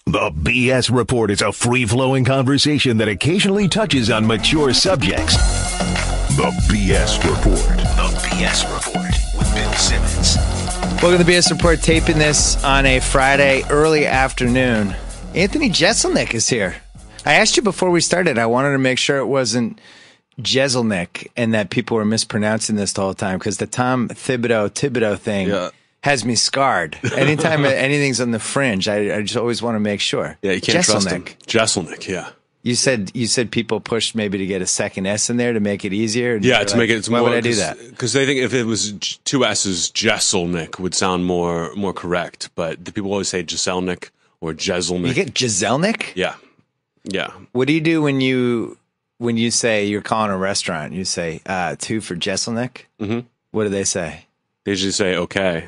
The BS Report is a free-flowing conversation that occasionally touches on mature subjects. The BS Report. The BS Report with Bill Simmons. Welcome to the BS Report, taping this on a Friday early afternoon. Anthony Jeselnik is here. I asked you before we started, I wanted to make sure it wasn't Jeselnik and that people were mispronouncing this the whole time, because the Tom Thibodeau thing has me scarred. Anytime anything's on the fringe, I just always want to make sure. Yeah, you can't trust him. Jeselnik, yeah. You said people pushed maybe to get a second S in there to make it easier. Yeah, to make it. Why would I do that? Because they think if it was two S's, Jeselnik would sound more correct. But the people always say Jeselnik or Jeselnik. You get Jeselnik? Yeah, yeah. What do you do when you say you're calling a restaurant? You say 2 for Jeselnik. Mm-hmm. What do they say? They usually say okay.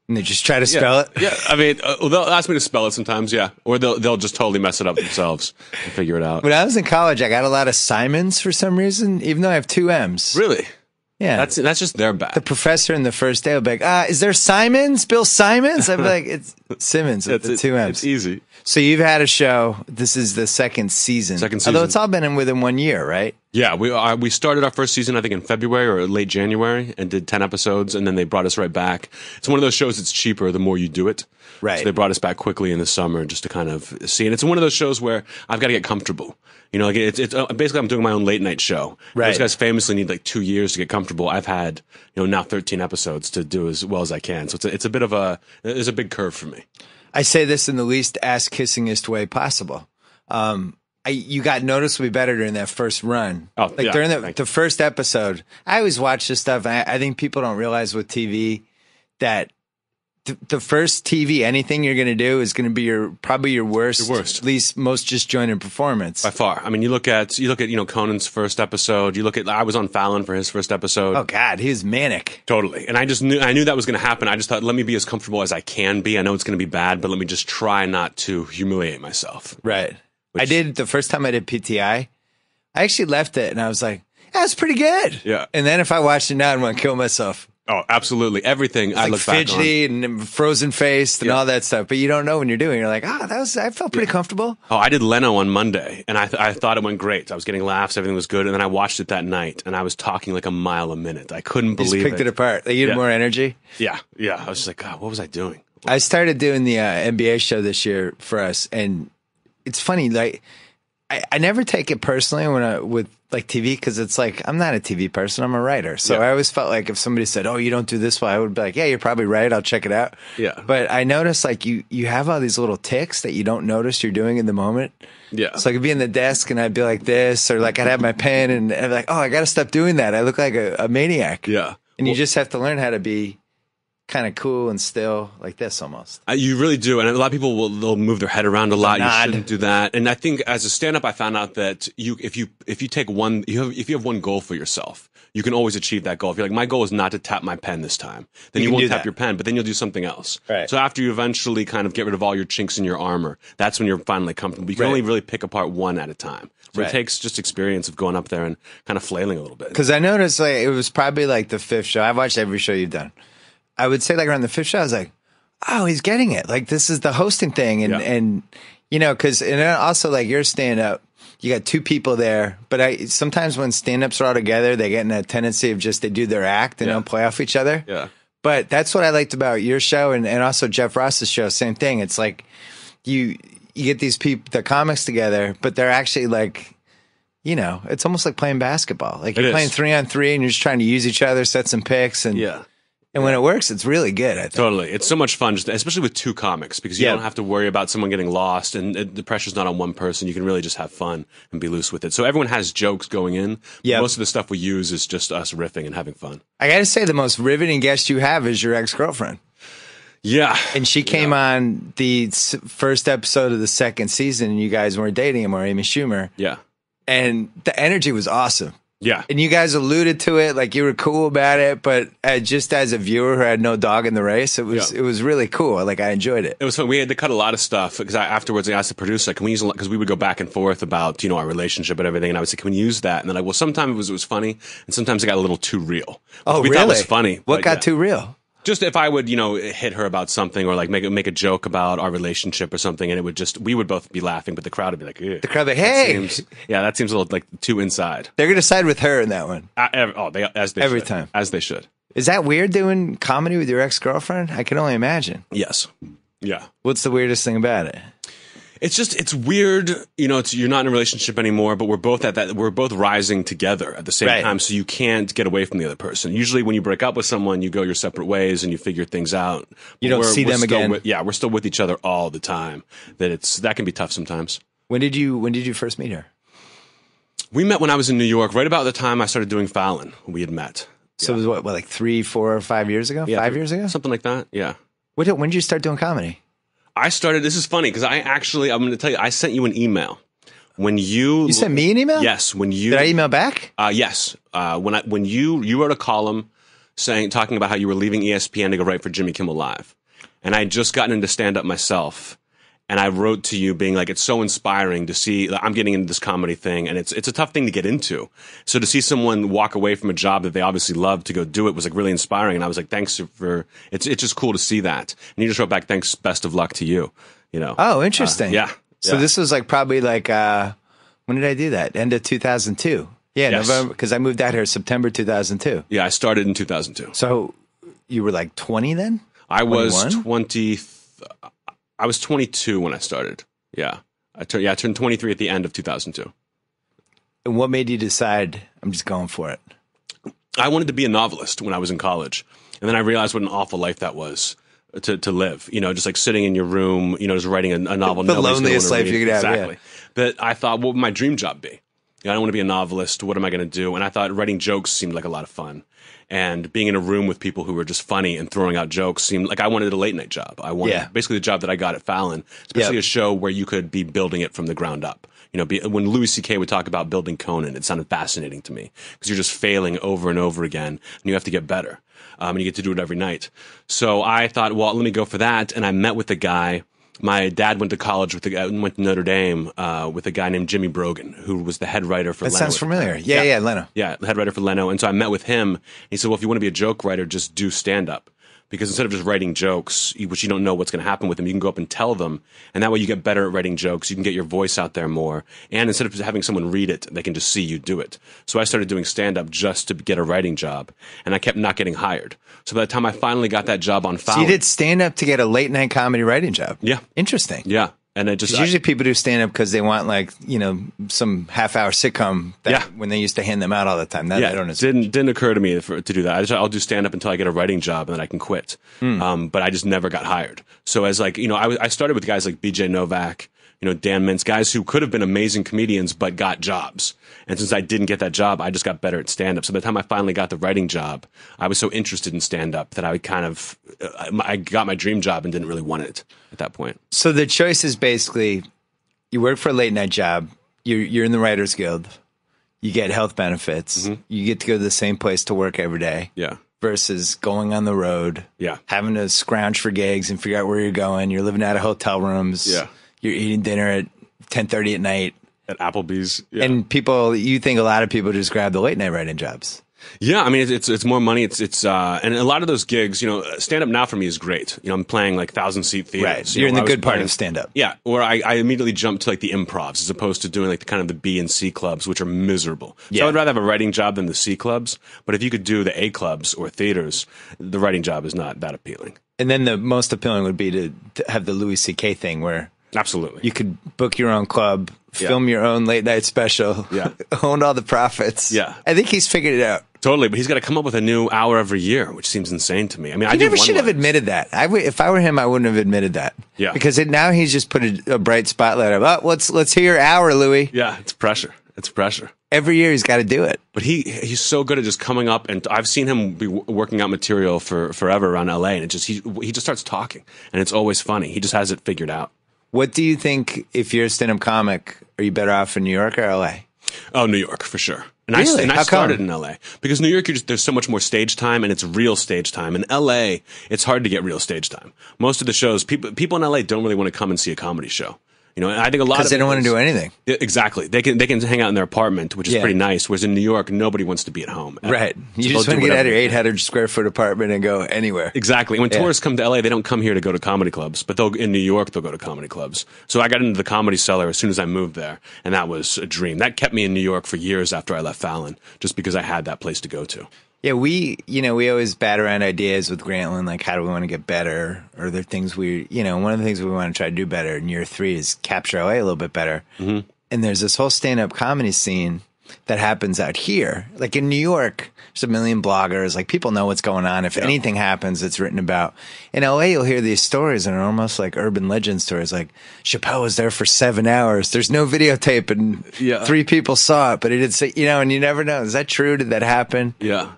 And they just try to spell it? Yeah, I mean, they'll ask me to spell it sometimes, yeah. Or they'll just totally mess it up themselves and figure it out. When I was in college, I got a lot of Simmons for some reason, even though I have 2 M's. Really? Yeah. That's just their bad. The professor in the first day will be like, is there Simmons? Bill Simmons? I'd be like, it's Simmons with the 2 M's. It's easy. So you've had a show. This is the second season. Although it's all been within 1 year, right? Yeah, we started our first season, I think, in February or late January, and did 10 episodes, and then they brought us right back. It's one of those shows that's cheaper the more you do it. Right. So they brought us back quickly in the summer just to kind of see. And it's one of those shows where I've got to get comfortable. You know, like it's basically I'm doing my own late night show. Right. Those guys famously need like 2 years to get comfortable. I've had, now 13 episodes to do as well as I can. So it's a bit of there's a big curve for me. I say this in the least ass-kissingest way possible. You got noticeably better during that first run. Oh, yeah, during the first episode. I always watch this stuff, and I think people don't realize with TV that the first TV anything you're going to do is going to be probably your worst, least most disjointed performance by far. I mean, you look at Conan's first episode. You look at I was on Fallon for his first episode. Oh God, he was manic. Totally, and I knew that was going to happen. I just thought, let me be as comfortable as I can be. I know it's going to be bad, but let me just try not to humiliate myself. Right. I did the first time I did PTI. I actually left it, and I was like, "That's pretty good." Yeah. And then if I watch it now, I'm going to kill myself. Oh, absolutely. Everything I look back on. Fidgety and frozen faced and all that stuff. But you don't know when you're doing it. You're like, I felt pretty comfortable. Oh, I did Leno on Monday, and I thought it went great. I was getting laughs. Everything was good. And then I watched it that night, and I was talking like a mile a minute. I couldn't believe it. You just picked it apart. Like, you had more energy? Yeah. Yeah. I was just like, God, what was I doing? I started doing the NBA show this year for us, and it's funny. Like, I never take it personally with like TV, because it's like, I'm not a TV person, I'm a writer. So I always felt like if somebody said, oh, you don't do this well, I would be like, yeah, you're probably right, I'll check it out. Yeah. But I noticed like you have all these little tics that you don't notice you're doing in the moment. Yeah. So I could be in the desk and I'd be like this, or like I'd have my pen and I'd be like, oh, I got to stop doing that. I look like a maniac. Yeah. And you just have to learn how to be kind of cool and still like this almost. You really do. And a lot of people they'll move their head around a lot. You shouldn't do that. And I think as a stand-up, I found out that if you take if you have one goal for yourself, you can always achieve that goal. If you're like, my goal is not to tap my pen this time, then you won't tap your pen, but then you'll do something else. Right. So after you eventually kind of get rid of all your chinks in your armor, that's when you're finally comfortable. You can only really pick apart one at a time. So it takes just experience of going up there and kind of flailing a little bit. Because I noticed like it was probably like the 5th show. I've watched every show you've done. I would say like around the 5th show, I was like, oh, he's getting it. Like this is the hosting thing. And because also like you're stand up, you got 2 people there. But sometimes when stand ups are all together, they get in a tendency of just they do their act and don't play off each other. Yeah. But that's what I liked about your show and also Jeff Ross's show. Same thing. It's like you get these people, the comics together, but they're actually like, it's almost like playing basketball. Like you're playing 3-on-3 and you're just trying to use each other, set some picks. And And when it works, it's really good, I think. Totally. It's so much fun, especially with 2 comics, because you don't have to worry about someone getting lost, and the pressure's not on one person. You can really just have fun and be loose with it. So everyone has jokes going in. Yeah. Most of the stuff we use is just us riffing and having fun. I got to say, the most riveting guest you have is your ex-girlfriend. Yeah. And she came on the first episode of the 2nd season, and you guys weren't dating anymore, Amy Schumer. Yeah. And the energy was awesome. Yeah. And you guys alluded to it, like you were cool about it, but just as a viewer who had no dog in the race, it was really cool. Like I enjoyed it. It was fun. We had to cut a lot of stuff because afterwards I asked the producer, can we use, because we would go back and forth about, our relationship and everything. And I would say, can we use that? And they're like, well, sometimes it was funny and sometimes it got a little too real. Oh, we really? thought was funny. What got too real? Just if I would, hit her about something or like make a joke about our relationship or something, and we would both be laughing, but the crowd would be like, ew. The crowd, hey, that seems a little like too inside. They're gonna side with her in that one. Every time, as they should. Is that weird doing comedy with your ex-girlfriend? I can only imagine. Yes. Yeah. What's the weirdest thing about it? It's weird, you're not in a relationship anymore, but we're both rising together at the same time, so you can't get away from the other person. Usually when you break up with someone, you go your separate ways and you figure things out. You don't see them again. We're still with each other all the time. That can be tough sometimes. When did you first meet her? We met when I was in New York, right about the time I started doing Fallon. We had met. So it was like 3, 4, 5 years ago? Yeah, 5 years ago? Something like that, yeah. When did you start doing comedy? This is funny, because I'm going to tell you, I sent you an email. When you sent me an email? Yes. Did I email back? Yes. When you wrote a column talking about how you were leaving ESPN to go write for Jimmy Kimmel Live. And I had just gotten into stand-up myself. And I wrote to you being like, it's so inspiring to see, I'm getting into this comedy thing, and it's a tough thing to get into. So to see someone walk away from a job that they obviously love to go do it was like really inspiring. And I was like, thanks it's just cool to see that. And you just wrote back, thanks, best of luck to you, Oh, interesting. Yeah. So this was like probably like, when did I do that? End of 2002. Yeah, yes. November, because I moved out here September 2002. Yeah, I started in 2002. So you were like 20 then? I was 20. I was 22 when I started. Yeah. I turned 23 at the end of 2002. And what made you decide, I'm just going for it? I wanted to be a novelist when I was in college. And then I realized what an awful life that was to live. Just like sitting in your room, just writing a novel. The loneliest life you could have. Exactly. Yeah. But I thought, what would my dream job be? I don't want to be a novelist. What am I going to do? And I thought writing jokes seemed like a lot of fun. And being in a room with people who were just funny and throwing out jokes seemed like I wanted a late night job. I wanted basically the job that I got at Fallon, especially a show where you could be building it from the ground up. When Louis C.K. would talk about building Conan, it sounded fascinating to me because you're just failing over and over again and you have to get better. And you get to do it every night. So I thought, well, let me go for that. And I met with a guy. My dad went to college went to Notre Dame with a guy named Jimmy Brogan, who was the head writer for Leno. That sounds familiar. Yeah, Leno. Yeah, the head writer for Leno. And so I met with him. He said, well, if you want to be a joke writer, just do stand-up. Because instead of just writing jokes, which you don't know what's going to happen with them, you can go up and tell them. And that way you get better at writing jokes. You can get your voice out there more. And instead of just having someone read it, they can just see you do it. So I started doing stand-up just to get a writing job. And I kept not getting hired. So by the time I finally got that job on Fallon. So you did stand-up to get a late-night comedy writing job? Yeah. Interesting. Yeah. And it just usually people do stand up because they want some half-hour sitcom when they used to hand them out all the time. Didn't occur to me to do that. I'll do stand up until I get a writing job and then I can quit. But I just never got hired. So as I started with guys like BJ Novak, Dan Mintz, guys who could have been amazing comedians but got jobs. And since I didn't get that job, I just got better at stand-up. So by the time I finally got the writing job, I was so interested in stand-up that I got my dream job and didn't really want it at that point. So the choice is basically you work for a late-night job, you're in the Writers Guild, you get health benefits, you get to go to the same place to work every day. Yeah. Versus going on the road, having to scrounge for gigs and figure out where you're going. You're living out of hotel rooms. Yeah. You're eating dinner at 10:30 at night. At Applebee's. Yeah. And you think a lot of people just grab the late night writing jobs. Yeah, I mean, it's more money. It's and a lot of those gigs, stand up now for me is great. I'm playing like 1,000-seat theaters. Right. You're in the good part of stand up. Yeah. Or I immediately jump to like the improvs as opposed to doing like kind of the B and C clubs, which are miserable. So I would rather have a writing job than the C clubs. But if you could do the A clubs or theaters, the writing job is not that appealing. And then the most appealing would be to have the Louis C.K. thing where absolutely you could book your own club, film your own late night special, own all the profits. Yeah. I think he's figured it out. Totally, but he's got to come up with a new hour every year, which seems insane to me. I mean, I never should have admitted that. If I were him, I wouldn't have admitted that. Yeah, because now he's just put a bright spotlight of, let's hear your hour, Louis. Yeah, it's pressure. It's pressure. Every year he's got to do it. But he's so good at just coming up, and I've seen him be working out material for forever around LA, and he just starts talking, and it's always funny. He just has it figured out. What do you think, if you're a stand-up comic, are you better off in New York or LA? Oh, New York, for sure. And really? I started in LA because New York, there's so much more stage time and it's real stage time. In LA, it's hard to get real stage time. Most of the shows, people in LA don't really want to come and see a comedy show. And I think a lot of because they don't want to do anything. Exactly. They can hang out in their apartment, which is pretty nice. Whereas in New York, nobody wants to be at home. Right. You just want to get out of your 800 square foot apartment and go anywhere. Exactly. When tourists come to LA, they don't come here to go to comedy clubs, but in New York, they'll go to comedy clubs. So I got into the Comedy Cellar as soon as I moved there, and that was a dream. That kept me in New York for years after I left Fallon, just because I had that place to go to. Yeah, we always bat around ideas with Grantland, like how do we want to get better? Or are there things one of the things we want to try to do better in year 3 is capture LA a little bit better. Mm-hmm. And there's this whole stand-up comedy scene that happens out here. Like in New York, there's a million bloggers. Like people know what's going on. If anything happens, it's written about. In LA, you'll hear these stories and they're almost like urban legend stories. Like Chappelle was there for 7 hours. There's no videotape and 3 people saw it, but he did say, and you never know. Is that true? Did that happen? Yeah.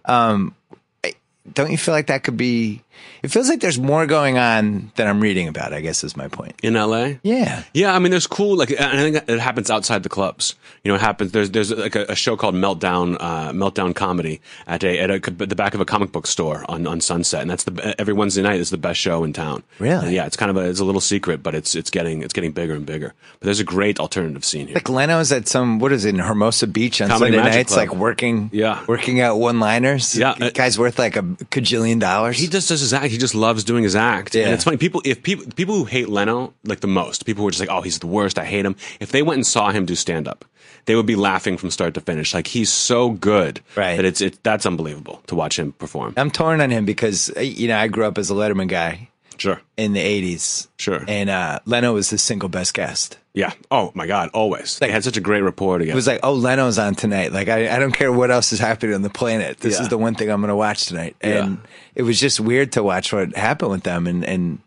Don't you feel like that could be? It feels like there's more going on than I'm reading about, I guess is my point. In LA? Yeah. Yeah, I mean, there's cool, like, and I think it happens outside the clubs. It happens, there's like a show called Meltdown Comedy at the back of a comic book store on Sunset. And that's every Wednesday night is the best show in town. Really? And yeah, it's it's a little secret, but it's getting bigger and bigger. But there's a great alternative scene here. Like Leno's at what is it, in Hermosa Beach on Comedy Sunday nights, Club. Like working out one-liners. Yeah. The guy's worth like $1 kajillion. He just does his act. He just loves doing his act. Yeah. And it's funny, people who hate Leno, like the most, people who are just like, oh, he's the worst, I hate him. If they went and saw him do stand-up, they would be laughing from start to finish. Like, he's so good that that's unbelievable to watch him perform. I'm torn on him because, I grew up as a Letterman guy. Sure. In the 80s. Sure. And Leno was the single best guest. Yeah. Oh, my God. Always. They had such a great rapport together. It was like, oh, Leno's on tonight. Like, I don't care what else is happening on the planet. This is the one thing I'm going to watch tonight. And it was just weird to watch what happened with them. And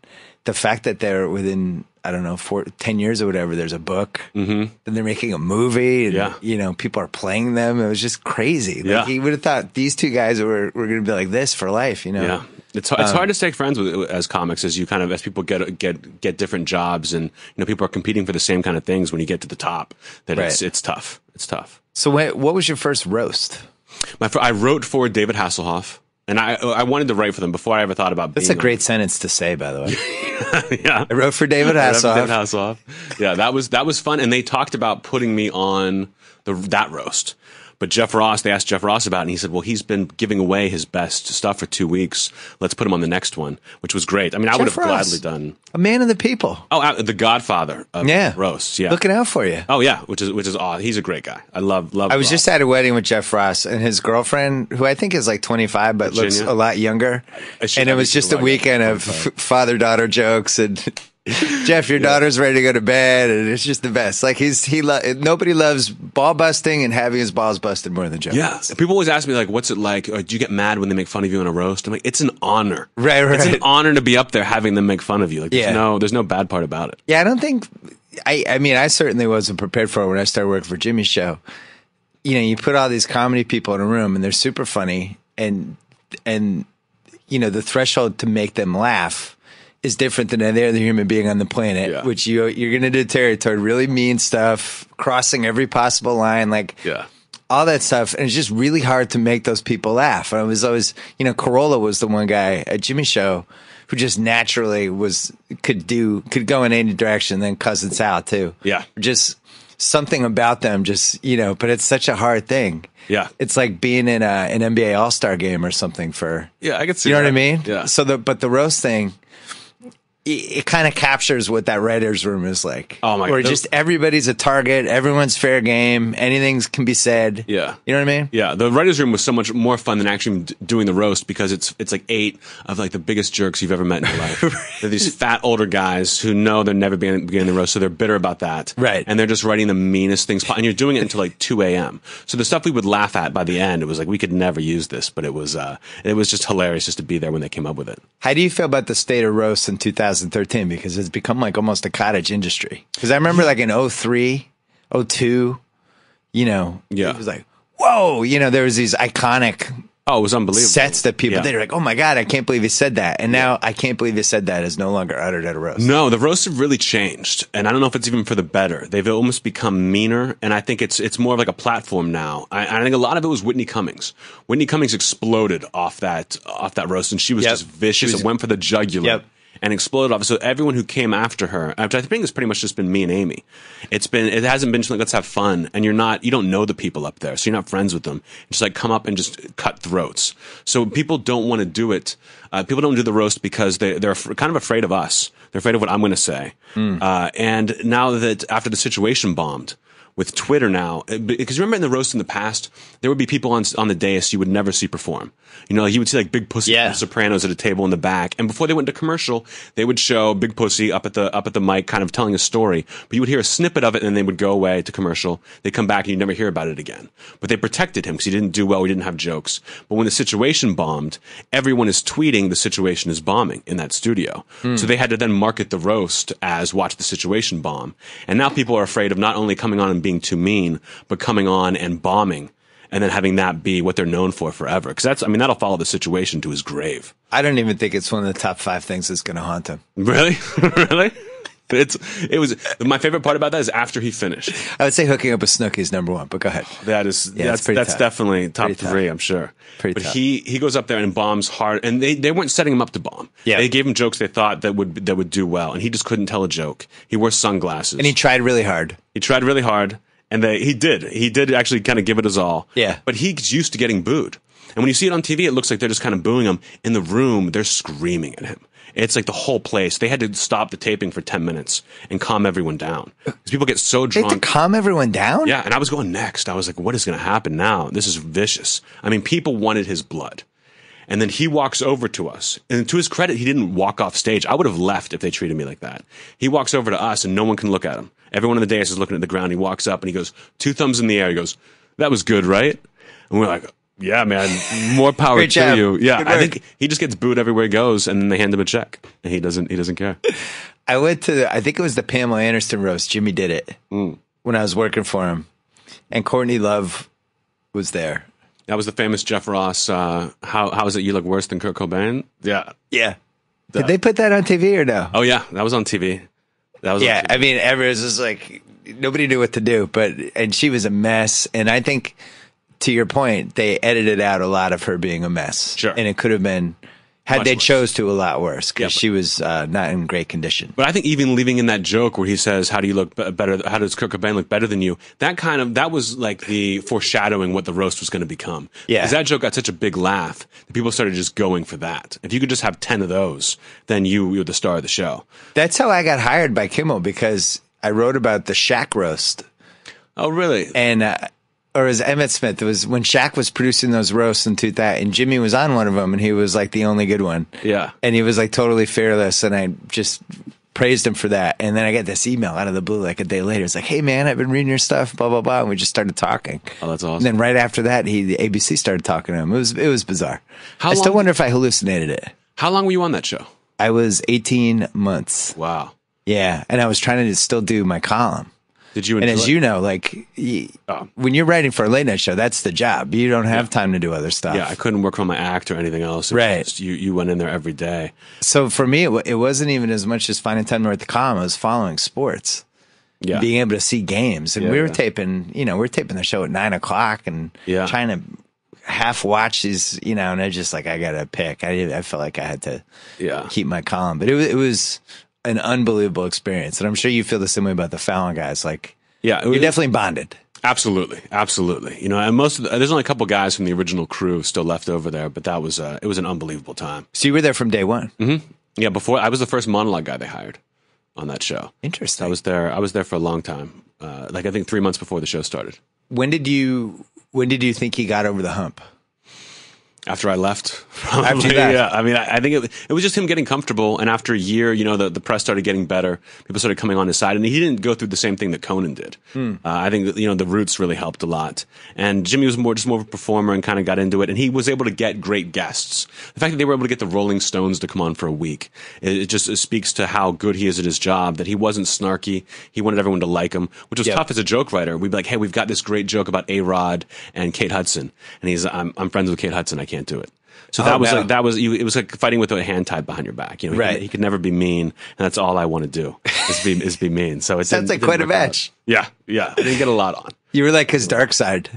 the fact that they're within, I don't know, 10 years or whatever, there's a book. Mm-hmm. Then they're making a movie. And, people are playing them. It was just crazy. Like, you would have thought these two guys were going to be like this for life, Yeah. It's hard to stay friends with as comics as people get different jobs and people are competing for the same kind of things when you get to the top. It's tough. It's tough. So what was your first roast? I wrote for David Hasselhoff, and I wanted to write for them before I ever thought about. That's a great sentence to say, by the way. Yeah, I wrote for David Hasselhoff. Yeah, that was fun, and they talked about putting me on that roast. But they asked Jeff Ross about it, and he said, well, he's been giving away his best stuff for 2 weeks. Let's put him on the next one, which was great. I mean, I would have gladly done. A man of the people. Oh, the godfather of roasts. Yeah. Looking out for you. Oh, yeah, which is awesome. He's a great guy. I love I was just at a wedding with Jeff Ross and his girlfriend, who I think is like 25, but looks a lot younger. And it was just a weekend of father-daughter jokes and... Jeff, your daughter's ready to go to bed, and it's just the best. Like nobody loves ball busting and having his balls busted more than Jeff. Yeah, people always ask me like, "What's it like? Or do you get mad when they make fun of you on a roast?" I'm like, "It's an honor. Right. It's an honor to be up there having them make fun of you. Like, there's no bad part about it." Yeah, I don't think. I mean, I certainly wasn't prepared for it when I started working for Jimmy's show. You put all these comedy people in a room, and they're super funny, and the threshold to make them laugh is different than any other human being on the planet, which you're going to do territory, really mean stuff, crossing every possible line, all that stuff. And it's just really hard to make those people laugh. And I was always, Corolla was the one guy at Jimmy's show who just naturally could go in any direction. Then Cousin Sal too. Yeah. Just something about them, but it's such a hard thing. Yeah. It's like being in an NBA All-Star game or something I could see you know that. what I mean? Yeah. But the roast thing, it kind of captures what that writer's room is like. Oh my God. Where just everybody's a target, everyone's fair game, anything can be said. Yeah. You know what I mean? Yeah. The writer's room was so much more fun than actually doing the roast because it's like 8 of like the biggest jerks you've ever met in your life. They're these fat older guys who know they're never beginning the roast, so they're bitter about that. Right. And they're just writing the meanest things. And you're doing it until like 2 a.m. So the stuff we would laugh at by the end, it was like we could never use this, but it was just hilarious just to be there when they came up with it. How do you feel about the state of roast in 2013? Because it's become like almost a cottage industry. Because I remember like in 03, 02, it was like, whoa, there was these iconic it was unbelievable sets that people they were like, oh my God, I can't believe he said that. And now I can't believe he said that is no longer uttered at a roast. No, the roasts have really changed. And I don't know if it's even for the better. They've almost become meaner. And I think it's more of like a platform now. I think a lot of it was Whitney Cummings. Whitney Cummings exploded off that roast. And she was just vicious. It went for the jugular. Yep. and exploded off. So everyone who came after her, which I think has pretty much just been me and Amy. It hasn't been just like, let's have fun. And you don't know the people up there. So you're not friends with them. It's just like come up and just cut throats. So people don't want to do it. People don't do the roast because they're kind of afraid of us. They're afraid of what I'm going to say. And now that after the situation bombed, with Twitter now, because remember in the roast in the past, there would be people on the dais you would never see perform. You know, you would see like Big Pussy from the Sopranos at a table in the back, and before they went to commercial, they would show Big Pussy up at the mic, kind of telling a story. But you would hear a snippet of it, and then they would go away to commercial. They'd come back, and you'd never hear about it again. But they protected him because he didn't do well. He didn't have jokes. But when the situation bombed, everyone is tweeting the situation is bombing in that studio. So they had to then market the roast as watch the situation bomb. And now people are afraid of not only coming on and being too mean, but coming on and bombing, and then having that be what they're known for forever. Because that'll follow the situation to his grave. I don't even think it's one of the top 5 things that's going to haunt him. Really? Really? It was my favorite part about that is after he finished. I would say hooking up with Snooki is number 1, but go ahead. That's definitely top 3, I'm sure. But he goes up there and bombs hard, and they weren't setting him up to bomb. Yeah. They gave him jokes they thought that would do well, and he just couldn't tell a joke. He wore sunglasses. And he tried really hard. And he did actually kind of give it his all. Yeah. But he's used to getting booed. And when you see it on TV, it looks like they're just kind of booing him. In the room, they're screaming at him. It's like the whole place. They had to stop the taping for 10 minutes and calm everyone down. Because people get so drunk. They had to calm everyone down? Yeah, and I was going next. I was like, what is going to happen now? This is vicious. I mean, people wanted his blood. And then he walks over to us. And to his credit, he didn't walk off stage. I would have left if they treated me like that. He walks over to us, and no one can look at him. Everyone on the dais is looking at the ground. He walks up, and he goes, 2 thumbs in the air. He goes, that was good, right? And we're like, yeah, man, more power to you. Yeah, I think he just gets booed everywhere he goes, and then they hand him a check, and he doesn't care. I think it was the Pamela Anderson roast. Jimmy did it when I was working for him, and Courtney Love was there. That was the famous Jeff Ross. How is it you look worse than Kurt Cobain? Yeah. Did they put that on TV or no? Oh yeah, that was on TV. On TV. I mean, everyone's just like nobody knew what to do, and she was a mess. And I think, to your point, they edited out a lot of her being a mess. Sure. And it could have been, had Much they worse. chose to, a lot worse, because she was not in great condition. But I think even leaving in that joke where he says, "How do you look better? How does Kurt Cobain look better than you?" That was like the foreshadowing what the roast was going to become. Yeah. Because that joke got such a big laugh that people started just going for that. If you could just have 10 of those, then you're the star of the show. That's how I got hired by Kimmel, because I wrote about the Shaq roast. Oh, really? And or as Emmett Smith, it was when Shaq was producing those roasts in 2000, and Jimmy was on one of them, and he was like the only good one. Yeah. And he was like totally fearless, and I just praised him for that. And then I get this email out of the blue like a day later. It's like, hey man, I've been reading your stuff, blah, blah, blah. And we just started talking. Oh, that's awesome. And then right after that, the ABC started talking to him. It was bizarre. I still wonder if I hallucinated it. How long were you on that show? I was 18 months. Wow. Yeah. And I was trying to still do my column. Did you enjoy And as you know, like when you're writing for a late night show, that's the job. You don't have time to do other stuff. Yeah, I couldn't work on my act or anything else. Right. Just, you went in there every day. So for me, it wasn't even as much as finding time to write the column. I was following sports. Yeah. Being able to see games. And we were taping, the show at 9:00 and trying to half watch these, and I just like, I got to pick. I felt like I had to keep my column. But it was an unbelievable experience. And I'm sure you feel the same way about the Fallon guys. Like, you're definitely bonded. Absolutely. And there's only a couple guys from the original crew still left over there, but it was an unbelievable time. So you were there from day one? Mm-hmm. Yeah, I was the first monologue guy they hired on that show. Interesting. I was there for a long time. I think 3 months before the show started. When did you think he got over the hump? After I left, probably. After that. Yeah. I mean, I think it was just him getting comfortable. And after a year, the press started getting better. People started coming on his side, and he didn't go through the same thing that Conan did. I think the roots really helped a lot. And Jimmy was more of a performer and kind of got into it. And he was able to get great guests. The fact that they were able to get the Rolling Stones to come on for a week, it speaks to how good he is at his job. That he wasn't snarky. He wanted everyone to like him, which was tough as a joke writer. We'd be like, hey, we've got this great joke about A-Rod and Kate Hudson, and I'm friends with Kate Hudson. I can't do it. So it was like fighting with a hand tied behind your back. Right. He could never be mean, and that's all I want to do is be mean. So it sounds like quite a match. Yeah. I didn't get a lot on. You were like his dark side.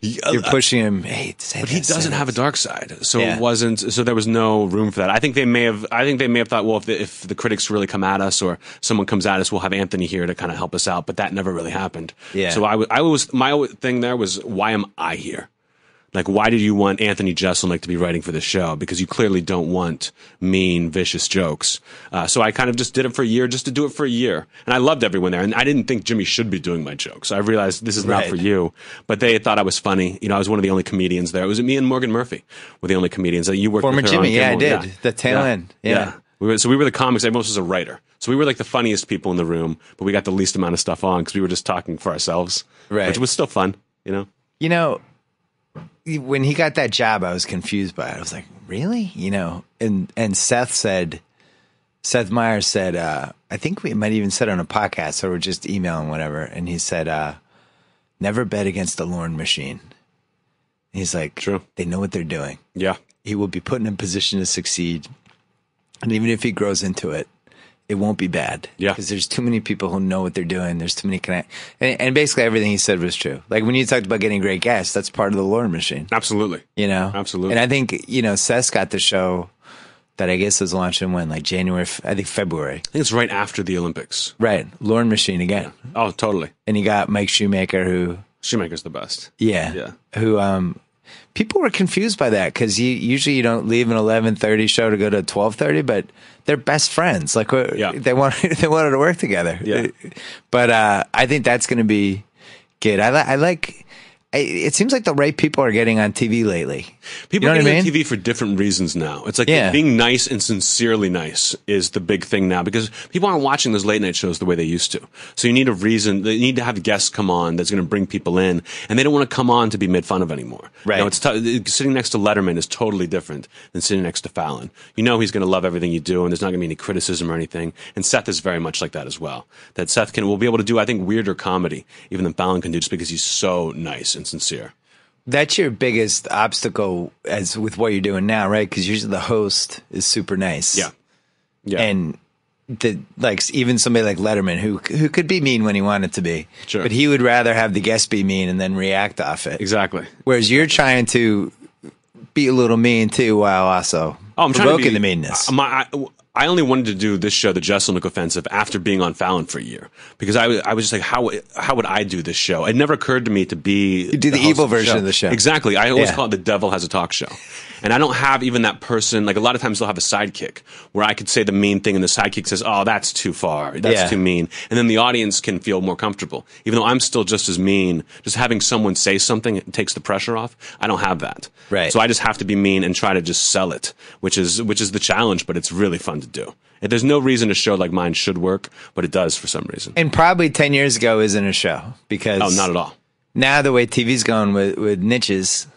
You're pushing him. Hey, but he doesn't have a dark side, so Yeah. it wasn't. So there was no room for that. I think they may have thought, well, if the critics really come at us or someone comes at us, we'll have Anthony here to kind of help us out. But that never really happened. Yeah. So I was my thing there was, why am I here? Like, why did you want Anthony Jeselnik to be writing for this show? Because you clearly don't want mean, vicious jokes. So I kind of just did it for a year, just to do it for a year. And I loved everyone there. And I didn't think Jimmy should be doing my jokes. I realized this is not for you. But they thought I was funny. You know, I was one of the only comedians there. It was me and Morgan Murphy were the only comedians that you worked Former with. Jimmy, yeah, I did. The tail end. Yeah. We were the comics. Everyone else was a writer. So we were like the funniest people in the room, but we got the least amount of stuff on because we were just talking for ourselves. Right. Which was still fun, you know? You know, when he got that job, I was confused by it. I was like, really? You know, and Seth Meyers said, I think we might even said on a podcast, or we're just emailing, whatever. And he said, never bet against the Lorne machine. He's like, True. They know what they're doing. Yeah. He will be put in a position to succeed. And even if he grows into it, it won't be bad. Yeah. Because there's too many people who know what they're doing. There's too many and basically everything he said was true. Like when you talked about getting great guests, that's part of the Lorne machine. Absolutely. You know? Absolutely. And I think, you know, Seth got the show that I guess was launching when, like January, I think February. I think it's right after the Olympics. Right. Lorne machine again. Oh, totally. And he got Mike Shoemaker, who. Shoemaker's the best. Yeah. Who, people were confused by that because usually you don't leave an 11:30 show to go to 12:30, but they're best friends. Like they wanted to work together. Yeah. But I think that's going to be good. I like. It seems like the right people are getting on TV lately. People are getting on TV for different reasons now. It's like being nice and sincerely nice is the big thing now because people aren't watching those late night shows the way they used to. So you need a reason. They need to have guests come on that's going to bring people in, and they don't want to come on to be made fun of anymore. Right. You know, sitting next to Letterman is totally different than sitting next to Fallon. You know he's going to love everything you do, and there's not going to be any criticism or anything. And Seth is very much like that as well. That Seth will be able to do, I think, weirder comedy even than Fallon can do, just because he's so nice and sincere. That's your biggest obstacle as with what you're doing now, right? Because usually the host is super nice. Yeah. And even somebody like Letterman who could be mean when he wanted to be. Sure. But he would rather have the guest be mean and then react off it. Exactly. Whereas you're trying to be a little mean too while also provoking the meanness. I only wanted to do this show, the Jeselnik Offensive, after being on Fallon for a year because I was just like, how would I do this show? It never occurred to me to be you do the evil version of the show. Exactly. I always call it the devil has a talk show. And I don't have even that person. Like a lot of times they'll have a sidekick where I could say the mean thing and the sidekick says, oh, that's too far. That's too mean. And then the audience can feel more comfortable. Even though I'm still just as mean, just having someone say something takes the pressure off. I don't have that. Right. So I just have to be mean and try to just sell it, which is the challenge, but it's really fun to do. And there's no reason a show like mine should work, but it does for some reason. And probably 10 years ago isn't a show because. Oh, not at all. Now the way TV's going with niches.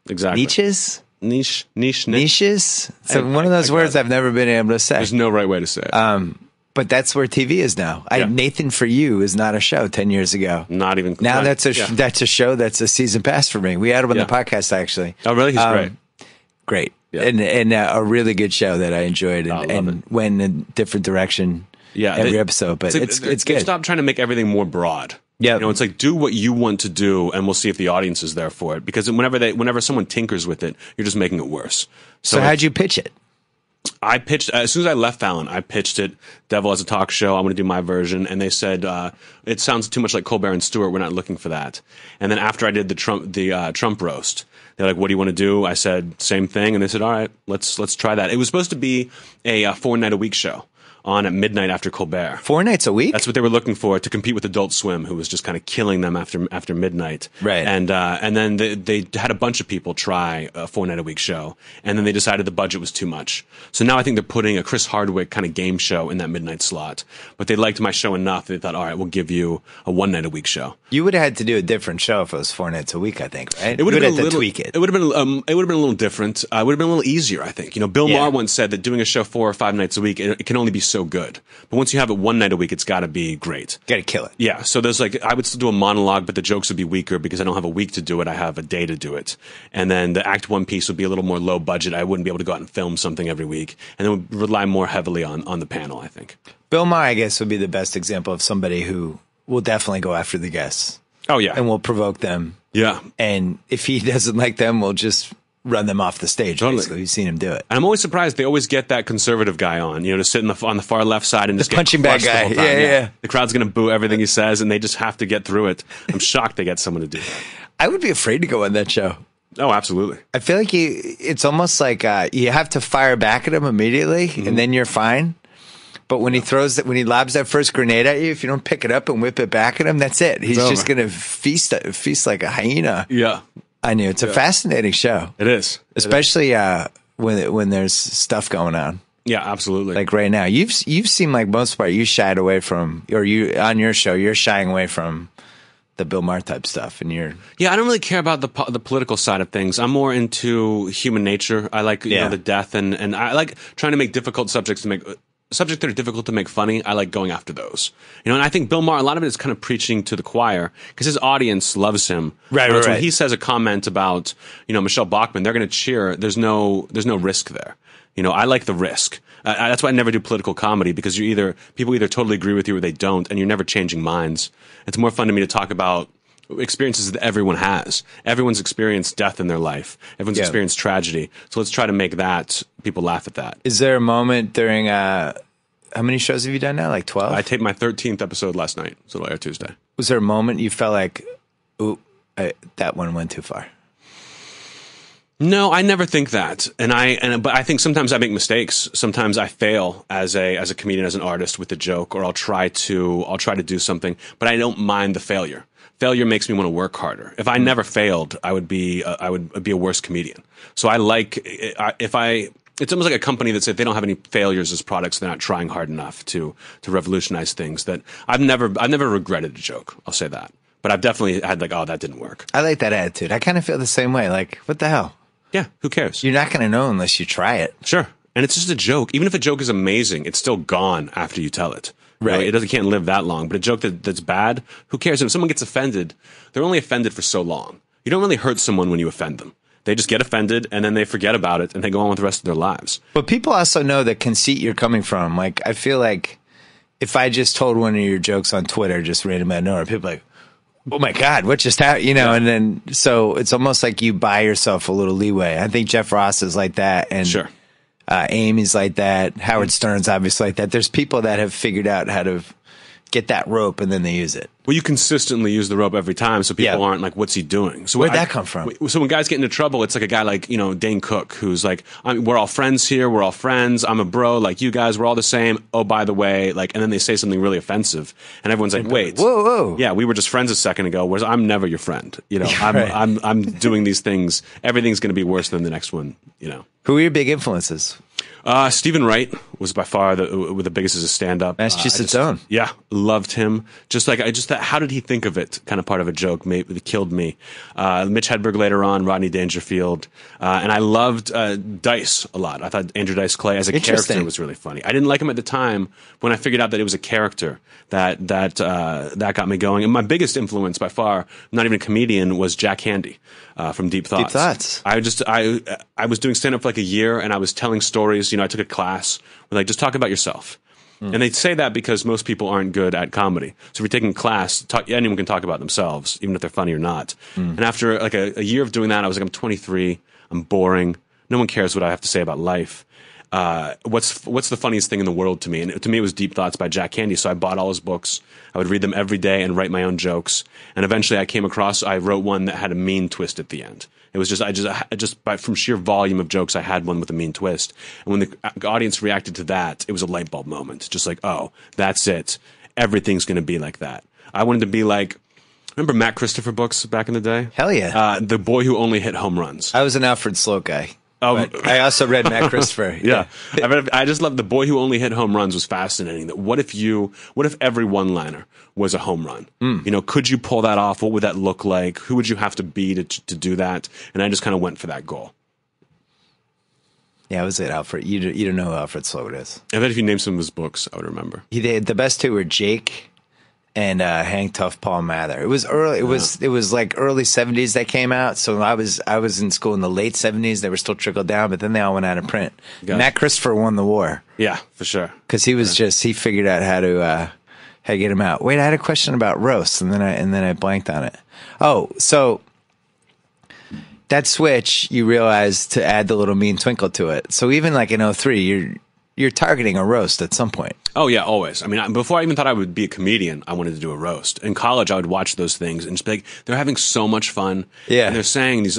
Exactly. Niches? Niches. So one of those words I've never been able to say. There's no right way to say it. But that's where TV is now. Nathan For You is not a show 10 years ago. Not even. Now that's a show that's a season pass for me. We had him on the podcast actually. Oh, really? He's great. Great. Yeah. And a really good show that I enjoyed and went in a different direction every episode. But it's good. Stop trying to make everything more broad. Yeah, you know, it's like do what you want to do, and we'll see if the audience is there for it. Because whenever someone tinkers with it, you're just making it worse. So how'd you pitch it? I pitched as soon as I left Fallon. I pitched it. Devil as a talk show. I'm going to do my version, and they said it sounds too much like Colbert and Stewart. We're not looking for that. And then after I did the Trump roast, they're like, "What do you want to do?" I said, "Same thing," and they said, "All right, let's try that." It was supposed to be a 4-night-a-week show on at midnight after Colbert. 4 nights a week? That's what they were looking for to compete with Adult Swim, who was just kind of killing them after midnight. Right. And then they had a bunch of people try a 4-night-a-week show, and then they decided the budget was too much. So now I think they're putting a Chris Hardwick kind of game show in that midnight slot. But they liked my show enough, they thought, all right, we'll give you a 1-night-a-week show. You would have had to do a different show if it was 4 nights a week, I think, right? It would have been to tweak it. It would have been a little different. It would have been a little easier, I think. You know, Bill Maher once said that doing a show 4 or 5 nights a week, it can only be so good. But once you have it 1 night a week, it's got to be great. Got to kill it. Yeah. So there's I would still do a monologue, but the jokes would be weaker because I don't have a week to do it. I have a day to do it. And then the act 1 piece would be a little more low budget. I wouldn't be able to go out and film something every week. And then would rely more heavily on the panel, I think. Bill Maher, I guess, would be the best example of somebody who will definitely go after the guests. Oh, yeah. And will provoke them. Yeah. And if he doesn't like them, we'll just run them off the stage. Totally. Basically, we've seen him do it. And I'm always surprised they always get that conservative guy on, to sit on the far left side and just get punching bag crushed the guy. whole time. Yeah. The crowd's going to boo everything he says, and they just have to get through it. I'm shocked they get someone to do that. I would be afraid to go on that show. Oh, absolutely. I feel like it's almost like you have to fire back at him immediately, and then you're fine. But when he lobs that first grenade at you, if you don't pick it up and whip it back at him, that's it. He's just going to feast like a hyena. Yeah. I knew. It's a fascinating show. It is. Especially when there's stuff going on. Yeah, absolutely. Like right now. You've seemed like most part you shied away from, or you on your show, you're shying away from the Bill Maher type stuff. And I don't really care about the political side of things. I'm more into human nature. I like the death, and I like trying to make difficult subjects that are difficult to make funny. I like going after those. And I think Bill Maher, a lot of it is kind of preaching to the choir because his audience loves him. Right. When he says a comment about, Michelle Bachmann, they're going to cheer. There's no risk there. I like the risk. That's why I never do political comedy, because people either totally agree with you or they don't, and you're never changing minds. It's more fun to me to talk about experiences that everyone has. Everyone's experienced death in their life. Everyone's experienced tragedy. So let's try to make people laugh at that. Is there a moment during, how many shows have you done now? Like 12? I taped my 13th episode last night, so it'll air Tuesday. Was there a moment you felt like, ooh, that one went too far? No, I never think that. But I think sometimes I make mistakes. Sometimes I fail as a comedian, as an artist with a joke, or I'll try to do something, but I don't mind the failure. Failure makes me want to work harder. If I never failed, I would be a worse comedian. So I like it's almost like a company that said they don't have any failures as products. They're not trying hard enough to revolutionize things. That I've never regretted a joke. I'll say that. But I've definitely had like, oh, that didn't work. I like that attitude. I kind of feel the same way. Like, what the hell? Yeah, who cares? You're not going to know unless you try it. Sure. And it's just a joke. Even if a joke is amazing, it's still gone after you tell it. Right. It can't live that long. But a joke that's bad, who cares? If someone gets offended, they're only offended for so long. You don't really hurt someone when you offend them. They just get offended, and then they forget about it, and they go on with the rest of their lives. But people also know the conceit you're coming from. Like, I feel like if I just told one of your jokes on Twitter, just randomly out of nowhere, people are like, oh my God, what just happened? And then, so it's almost like you buy yourself a little leeway. I think Jeff Ross is like that. And sure. Amy's like that. Howard Stern's obviously like that. There's people that have figured out how to get that rope, and then they use it. Well, you consistently use the rope every time, so people aren't like, what's he doing? So where'd that come from? So when guys get into trouble, it's like a guy like, Dane Cook, who's like, we're all friends here, we're all friends, I'm a bro, like you guys, we're all the same. Oh, by the way, and then they say something really offensive, and everyone's like, wait. Whoa. Yeah, we were just friends a second ago, whereas I'm never your friend. I'm doing these things, everything's going to be worse than the next one, Who are your big influences? Stephen Wright was by far the biggest as a stand-up. Massachusetts own. Yeah, loved him. How did he think of it? Kind of part of a joke. Maybe it killed me. Mitch Hedberg later on, Rodney Dangerfield, and I loved Dice a lot. I thought Andrew Dice Clay as a character was really funny. I didn't like him at the time. When I figured out that it was a character, that got me going. And my biggest influence by far, not even a comedian, was Jack Handy from Deep Thoughts. Deep Thoughts. I was doing stand-up for like a year, and I was telling stories. I took a class where like, just talk about yourself. And they say that because most people aren't good at comedy. So if you're taking a class, anyone can talk about themselves, even if they're funny or not. And after like a year of doing that, I was like, I'm 23, I'm boring, no one cares what I have to say about life. What's the funniest thing in the world to me? And to me, it was Deep Thoughts by Jack Handy. So I bought all his books. I would read them every day and write my own jokes. And eventually I wrote one that had a mean twist at the end. It was from sheer volume of jokes, I had one with a mean twist. And when the audience reacted to that, it was a light bulb moment. Just like, oh, that's it. Everything's going to be like that. I wanted to be like, remember Matt Christopher books back in the day? Hell yeah. The boy who only hit home runs. I was an Alfred Sloat guy. I also read Matt Christopher. Yeah. I just love The Boy Who Only Hit Home Runs was fascinating. That what if every one-liner was a home run? Could you pull that off? What would that look like? Who would you have to be to do that? And I just kind of went for that goal. Yeah, I was at Alfred. You don't know who Alfred Sloat is. I bet if you named some of his books, I would remember. The best two were Jake and Hank Tough Paul Mather. It was early. It was like early 70s that came out. So I was in school in the late 70s. They were still trickled down, but then they all went out of print. Matt Christopher won the war. Yeah, for sure. Because he was he figured out how to get him out. Wait, I had a question about roast, and then I blanked on it. Oh, so that switch, you realize to add the little mean twinkle to it. So even like in 03, you're targeting a roast at some point. Oh, yeah, always. I mean, before I even thought I would be a comedian, I wanted to do a roast. In college, I would watch those things and just be like, they're having so much fun. Yeah. And they're saying these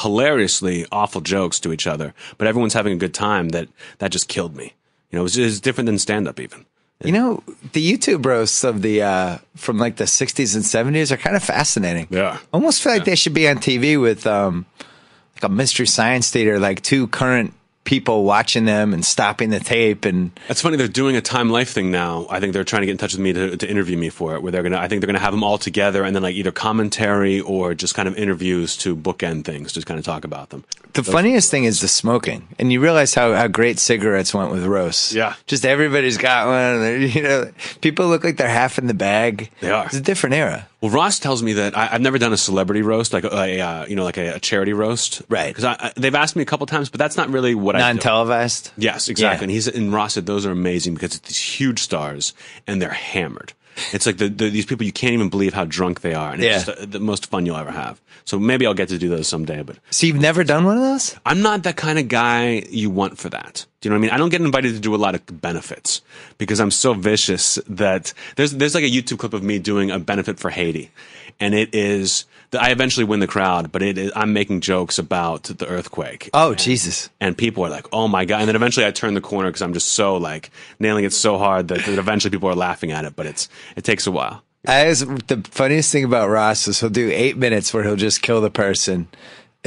hilariously awful jokes to each other, but everyone's having a good time. That just killed me. You know, it's different than stand-up even. You know, the YouTube roasts of the from like the 60s and 70s are kind of fascinating. Yeah. Almost feel like they should be on TV with like a Mystery Science Theater, like two current people watching them and stopping the tape. And that's funny. They're doing a Time Life thing now. I think they're trying to get in touch with me to interview me for it, where I think they're gonna have them all together and then like either commentary or just kind of interviews to bookend things, just kind of talk about them. The funniest thing is the smoking, and you realize how great cigarettes went with roasts. Yeah, just everybody's got one. You know, people look like they're half in the bag. They are. It's a different era. Well, Ross tells me that I've never done a celebrity roast, like a charity roast, right? Because they've asked me a couple times, but that's not really what I do. Non-televised. Yes, exactly. Yeah. And Ross said those are amazing because it's these huge stars and they're hammered. It's like these people, you can't even believe how drunk they are, and it's just the most fun you'll ever have. So maybe I'll get to do those someday. But so you've never done one of those? I'm not that kind of guy you want for that. Do you know what I mean? I don't get invited to do a lot of benefits because I'm so vicious that there's like a YouTube clip of me doing a benefit for Haiti, and it is I eventually win the crowd, but I'm making jokes about the earthquake. Oh, Jesus. And people are like, oh my God. And then eventually I turn the corner because I'm just so like nailing it so hard that eventually people are laughing at it, but it takes a while. The funniest thing about Ross is he'll do 8 minutes where he'll just kill the person.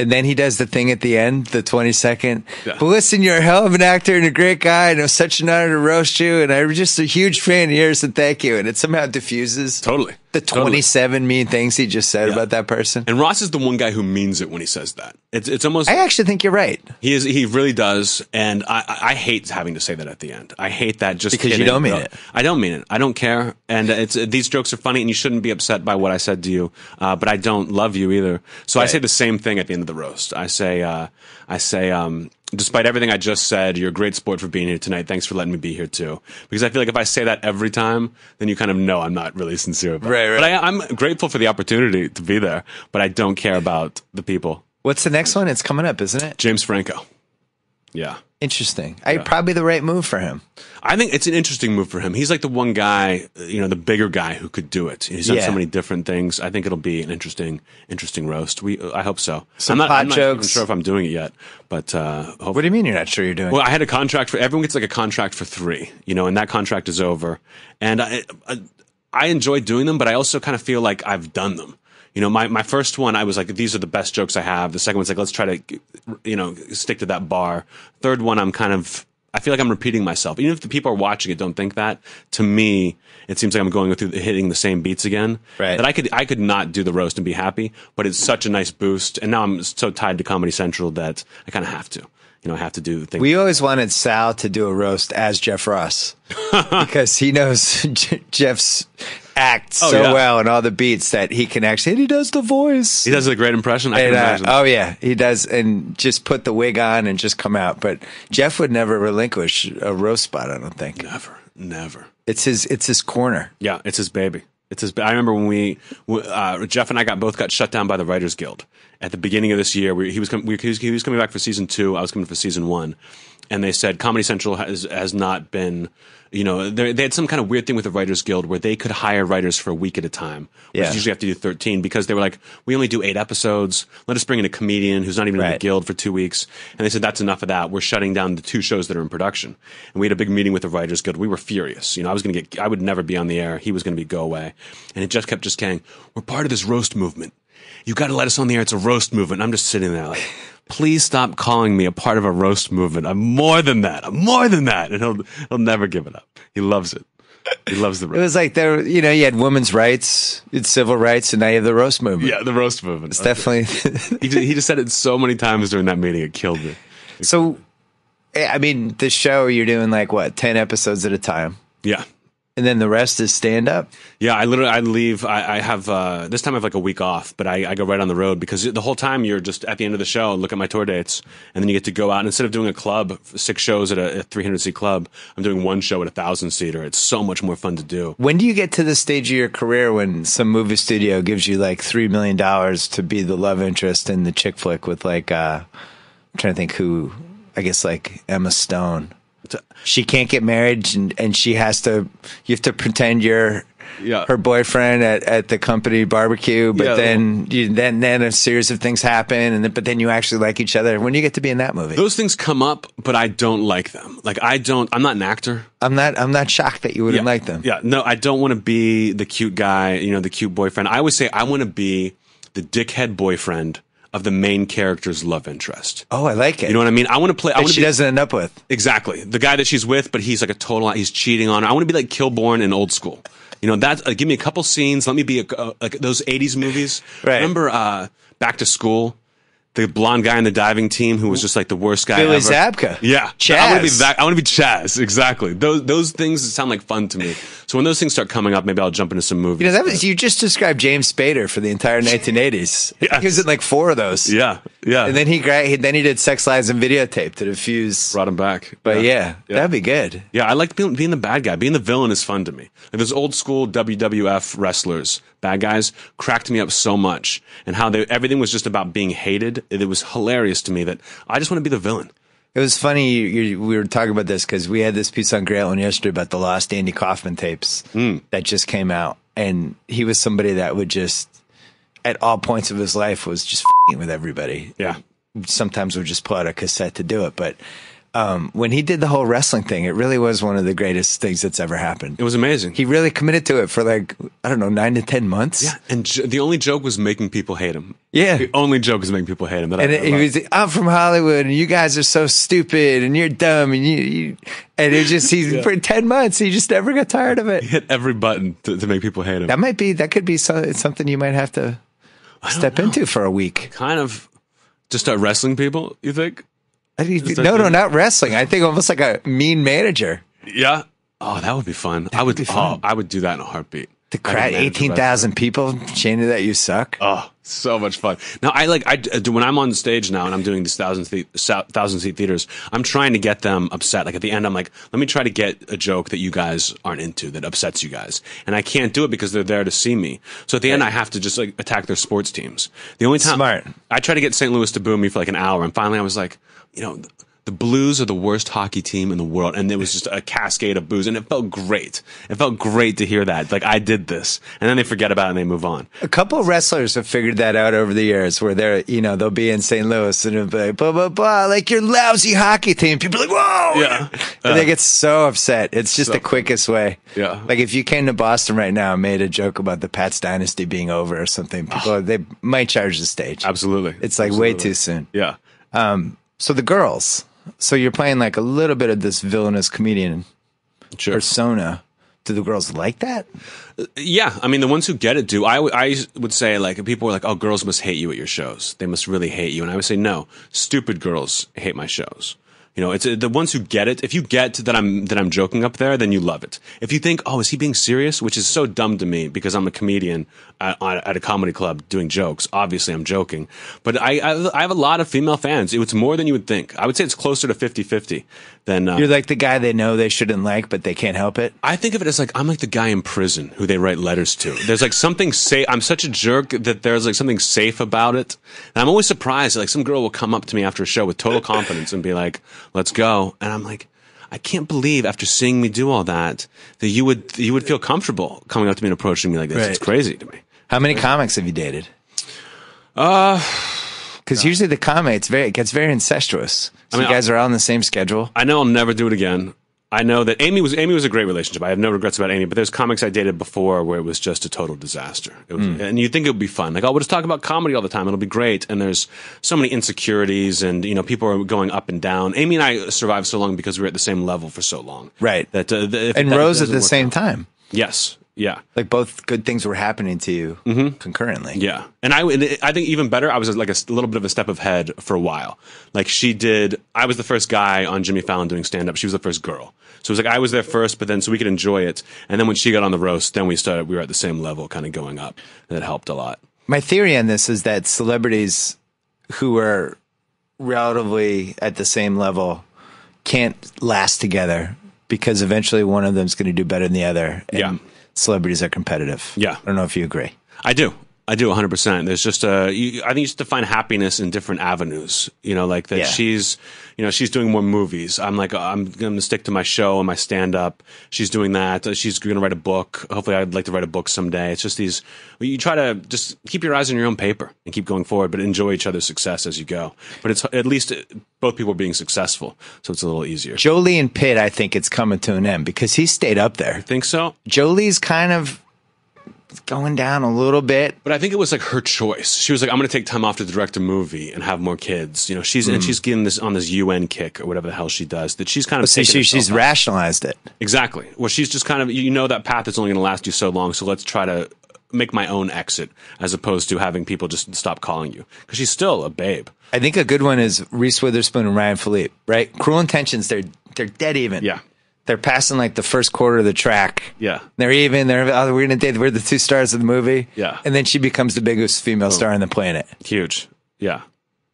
And then he does the thing at the end, the 20-second. Yeah. But listen, you're a hell of an actor and a great guy, and it was such an honor to roast you, and I'm just a huge fan of yours, and thank you. And it somehow diffuses the 27 mean things he just said about that person. And Ross is the one guy who means it when he says that. It's almost. I actually think you're right. He really does, and I hate having to say that at the end. I hate that just because you don't mean it. I don't mean it. I don't care, and these jokes are funny, and you shouldn't be upset by what I said to you. But I don't love you either. So I say the same thing at the end of the roast. I say, despite everything I just said, you're a great sport for being here tonight. Thanks for letting me be here too. Because I feel like if I say that every time, then you kind of know I'm not really sincere about it. Right. But I'm grateful for the opportunity to be there, but I don't care about the people. What's the next one? It's coming up, isn't it? James Franco. Yeah. Interesting. Probably the right move for him. I think it's an interesting move for him. He's like the one guy, the bigger guy who could do it. He's done so many different things. I think it'll be an interesting roast. I hope so. I'm not even sure if I'm doing it yet, but hopefully. What do you mean you're not sure you're doing it? Well, I had a contract everyone gets like a contract for 3, and that contract is over. And I enjoy doing them, but I also kind of feel like I've done them. My first one, I was like, these are the best jokes I have. The second one's like, let's try to, stick to that bar. Third one, I feel like I'm repeating myself. Even if the people are watching it don't think that, to me, it seems like I'm going through hitting the same beats again. Right. That I could not do the roast and be happy, but it's such a nice boost. And now I'm so tied to Comedy Central that I kind of have to. I have to do the thing. We always wanted Sal to do a roast as Jeff Ross because he knows Jeff's act so well and all the beats that he can actually, and he does the voice. He does a great impression. I can imagine. Oh yeah, he does, and just put the wig on and just come out. But Jeff would never relinquish a roast spot. I don't think. Never. It's his corner. Yeah, it's his baby. I remember when Jeff and I both got shut down by the Writers Guild at the beginning of this year. He was coming back for season 2. I was coming for season 1, and they said Comedy Central has not been. They had some kind of weird thing with the Writers Guild where they could hire writers for a week at a time. Which usually have to do 13 because they were like, we only do 8 episodes. Let us bring in a comedian who's not even in the guild for 2 weeks. And they said, that's enough of that. We're shutting down the 2 shows that are in production. And we had a big meeting with the Writers Guild. We were furious. I would never be on the air. He was going to be go away. And it just kept saying, we're part of this roast movement. You got to let us on the air. It's a roast movement. And I'm just sitting there like, please stop calling me a part of a roast movement. I'm more than that. And he'll never give it up. He loves it. He loves the roast. It was like you had women's rights, you had civil rights, and now you have the roast movement. Yeah, the roast movement. It's definitely. He just said it so many times during that meeting. It killed me. So, I mean, the show, you're doing 10 episodes at a time. Yeah. And then the rest is stand up. Yeah, I leave. I have this time I have like a week off, but I go right on the road because the whole time you're just at the end of the show and look at my tour dates, and then you get to go out and instead of doing a club, 6 shows at a 300-seat club, I'm doing 1 show at a 1,000-seater. It's so much more fun to do. When do you get to the stage of your career when some movie studio gives you like $3 million to be the love interest in the chick flick with like I'm trying to think who, I guess like Emma Stone. She can't get married, and she has to. You have to pretend you're her boyfriend at the company barbecue. But then a series of things happen, but then you actually like each other. When do you get to be in that movie? Those things come up, but I don't like them. Like I'm not an actor. I'm not shocked that you wouldn't like them. Yeah, no, I don't want to be the cute guy. The cute boyfriend. I always say I want to be the dickhead boyfriend of the main character's love interest. Oh, I like it. You know what I mean? I want to play. That she doesn't end up with. Exactly. The guy that she's with, but he's like he's cheating on her. I want to be like Kilborn in Old School. Give me a couple scenes. Let me be like those 80s movies. Right. Remember Back to School? The blonde guy in the diving team who was just like the worst guy Billy ever. Zabka. Yeah. Chaz. I want to be that. I want to be Chaz. Exactly. Those things sound like fun to me. So when those things start coming up, maybe I'll jump into some movies. You just described James Spader for the entire 1980s. He was in like 4 of those. Yeah. Yeah. And then he did Sex Lies and Videotape to diffuse. Brought him back. But that'd be good. Yeah, I like being the bad guy. Being the villain is fun to me. Like those old school WWF wrestlers, bad guys, cracked me up so much. And how everything was just about being hated. It was hilarious to me that I just want to be the villain. It was funny. We were talking about this because we had this piece on Grantland yesterday about the lost Andy Kaufman tapes that just came out. And he was somebody that would just, at all points of his life, was just f***ing with everybody. Yeah. Sometimes would just pull out a cassette to do it. But when he did the whole wrestling thing, it really was one of the greatest things that's ever happened. It was amazing. He really committed to it for 9 to 10 months. Yeah, and the only joke was making people hate him. Yeah. The only joke was making people hate him. I'm from Hollywood, and you guys are so stupid, and you're dumb, and and it just, for 10 months, he just never got tired of it. He hit every button to make people hate him. That could be something you might have to step into for a week. Kind of just start wrestling people, you think? No, not wrestling. I think almost like a mean manager. Yeah. Oh, that would be fun. I would do that in a heartbeat. To crowd 18,000 people chanting that you suck. Oh, so much fun. Now, when I'm on stage now and I'm doing these 1,000-seat theaters, I'm trying to get them upset. Like at the end, I'm like, let me try to get a joke that you guys aren't into that upsets you guys. And I can't do it because they're there to see me. So at the end, I have to just attack their sports teams. The only time Smart. I try to get St. Louis to boo me for an hour, and finally I was like, the Blues are the worst hockey team in the world, and there was just a cascade of boos, and it felt great. It felt great to hear that. Like, I did this. And then they forget about it and they move on. A couple of wrestlers have figured that out over the years where they'll be in St. Louis and it'll be like, blah, blah, blah, like your lousy hockey team. People are like, whoa! Yeah. And they get so upset. It's just the quickest way. Yeah. Like, if you came to Boston right now and made a joke about the Pats dynasty being over or something, they might charge the stage. Absolutely. It's way too soon. Yeah. So the girls. So you're playing a little bit of this villainous comedian persona. Do the girls like that? Yeah. I mean, the ones who get it do. I would say, people were like, oh, girls must hate you at your shows. They must really hate you. And I would say, no, stupid girls hate my shows. It's the ones who get it. If you get that I'm joking up there, then you love it. If you think, oh, is he being serious? Which is so dumb to me because I'm a comedian at a comedy club doing jokes. Obviously, I'm joking. But I have a lot of female fans. It's more than you would think. I would say it's closer to 50-50 than... You're like the guy they know they shouldn't like, but they can't help it? I think of it as I'm like the guy in prison who they write letters to. There's something safe. I'm such a jerk that there's something safe about it. And I'm always surprised that some girl will come up to me after a show with total confidence and be like, let's go. And I'm like, I can't believe after seeing me do all that you would feel comfortable coming up to me and approaching me like this. Right. It's crazy to me. How many comics have you dated? Because usually the comics it gets very incestuous. So you guys are all on the same schedule. I know I'll never do it again. I know that Amy was a great relationship. I have no regrets about Amy, but there's comics I dated before where it was just a total disaster. It was, and you think it would be fun. We'll just talk about comedy all the time. It'll be great. And there's so many insecurities and, people are going up and down. Amy and I survived so long because we were at the same level for so long. Right. That, and rose at the same time. Yes. Yeah. Like both good things were happening to you concurrently. Yeah. And I think even better, I was like a little bit of a step ahead for a while. Like I was the first guy on Jimmy Fallon doing stand-up. She was the first girl. So it was like I was there first, but then so we could enjoy it. And then when she got on the roast, then we were at the same level kind of going up. And that helped a lot. My theory on this is that celebrities who are relatively at the same level can't last together because eventually one of them is going to do better than the other. And celebrities are competitive. Yeah. I don't know if you agree. I do 100%. There's just I think you just to find happiness in different avenues, like that she's doing more movies. I'm going to stick to my show and my stand up. She's doing that. She's going to write a book. Hopefully I'd like to write a book someday. It's just you try to just keep your eyes on your own paper and keep going forward, but enjoy each other's success as you go. But it's at least both people are being successful. So it's a little easier. Jolie and Pitt, I think it's coming to an end because he stayed up there. You think so? Jolie's kind of going down a little bit, but I think it was like her choice. She was like, "I'm going to take time off to direct a movie and have more kids." And she's getting this on this UN kick or whatever the hell she does. That she's kind of she's rationalized it exactly. Well, she's just kind of that path is only going to last you so long. So let's try to make my own exit as opposed to having people just stop calling you because she's still a babe. I think a good one is Reese Witherspoon and Ryan Phillippe. Right? Cruel Intentions. They're dead even. Yeah. They're passing like the first quarter of the track. Yeah. They're even. We're going to date. We're the two stars of the movie. Yeah. And then she becomes the biggest female star on the planet. Huge. Yeah.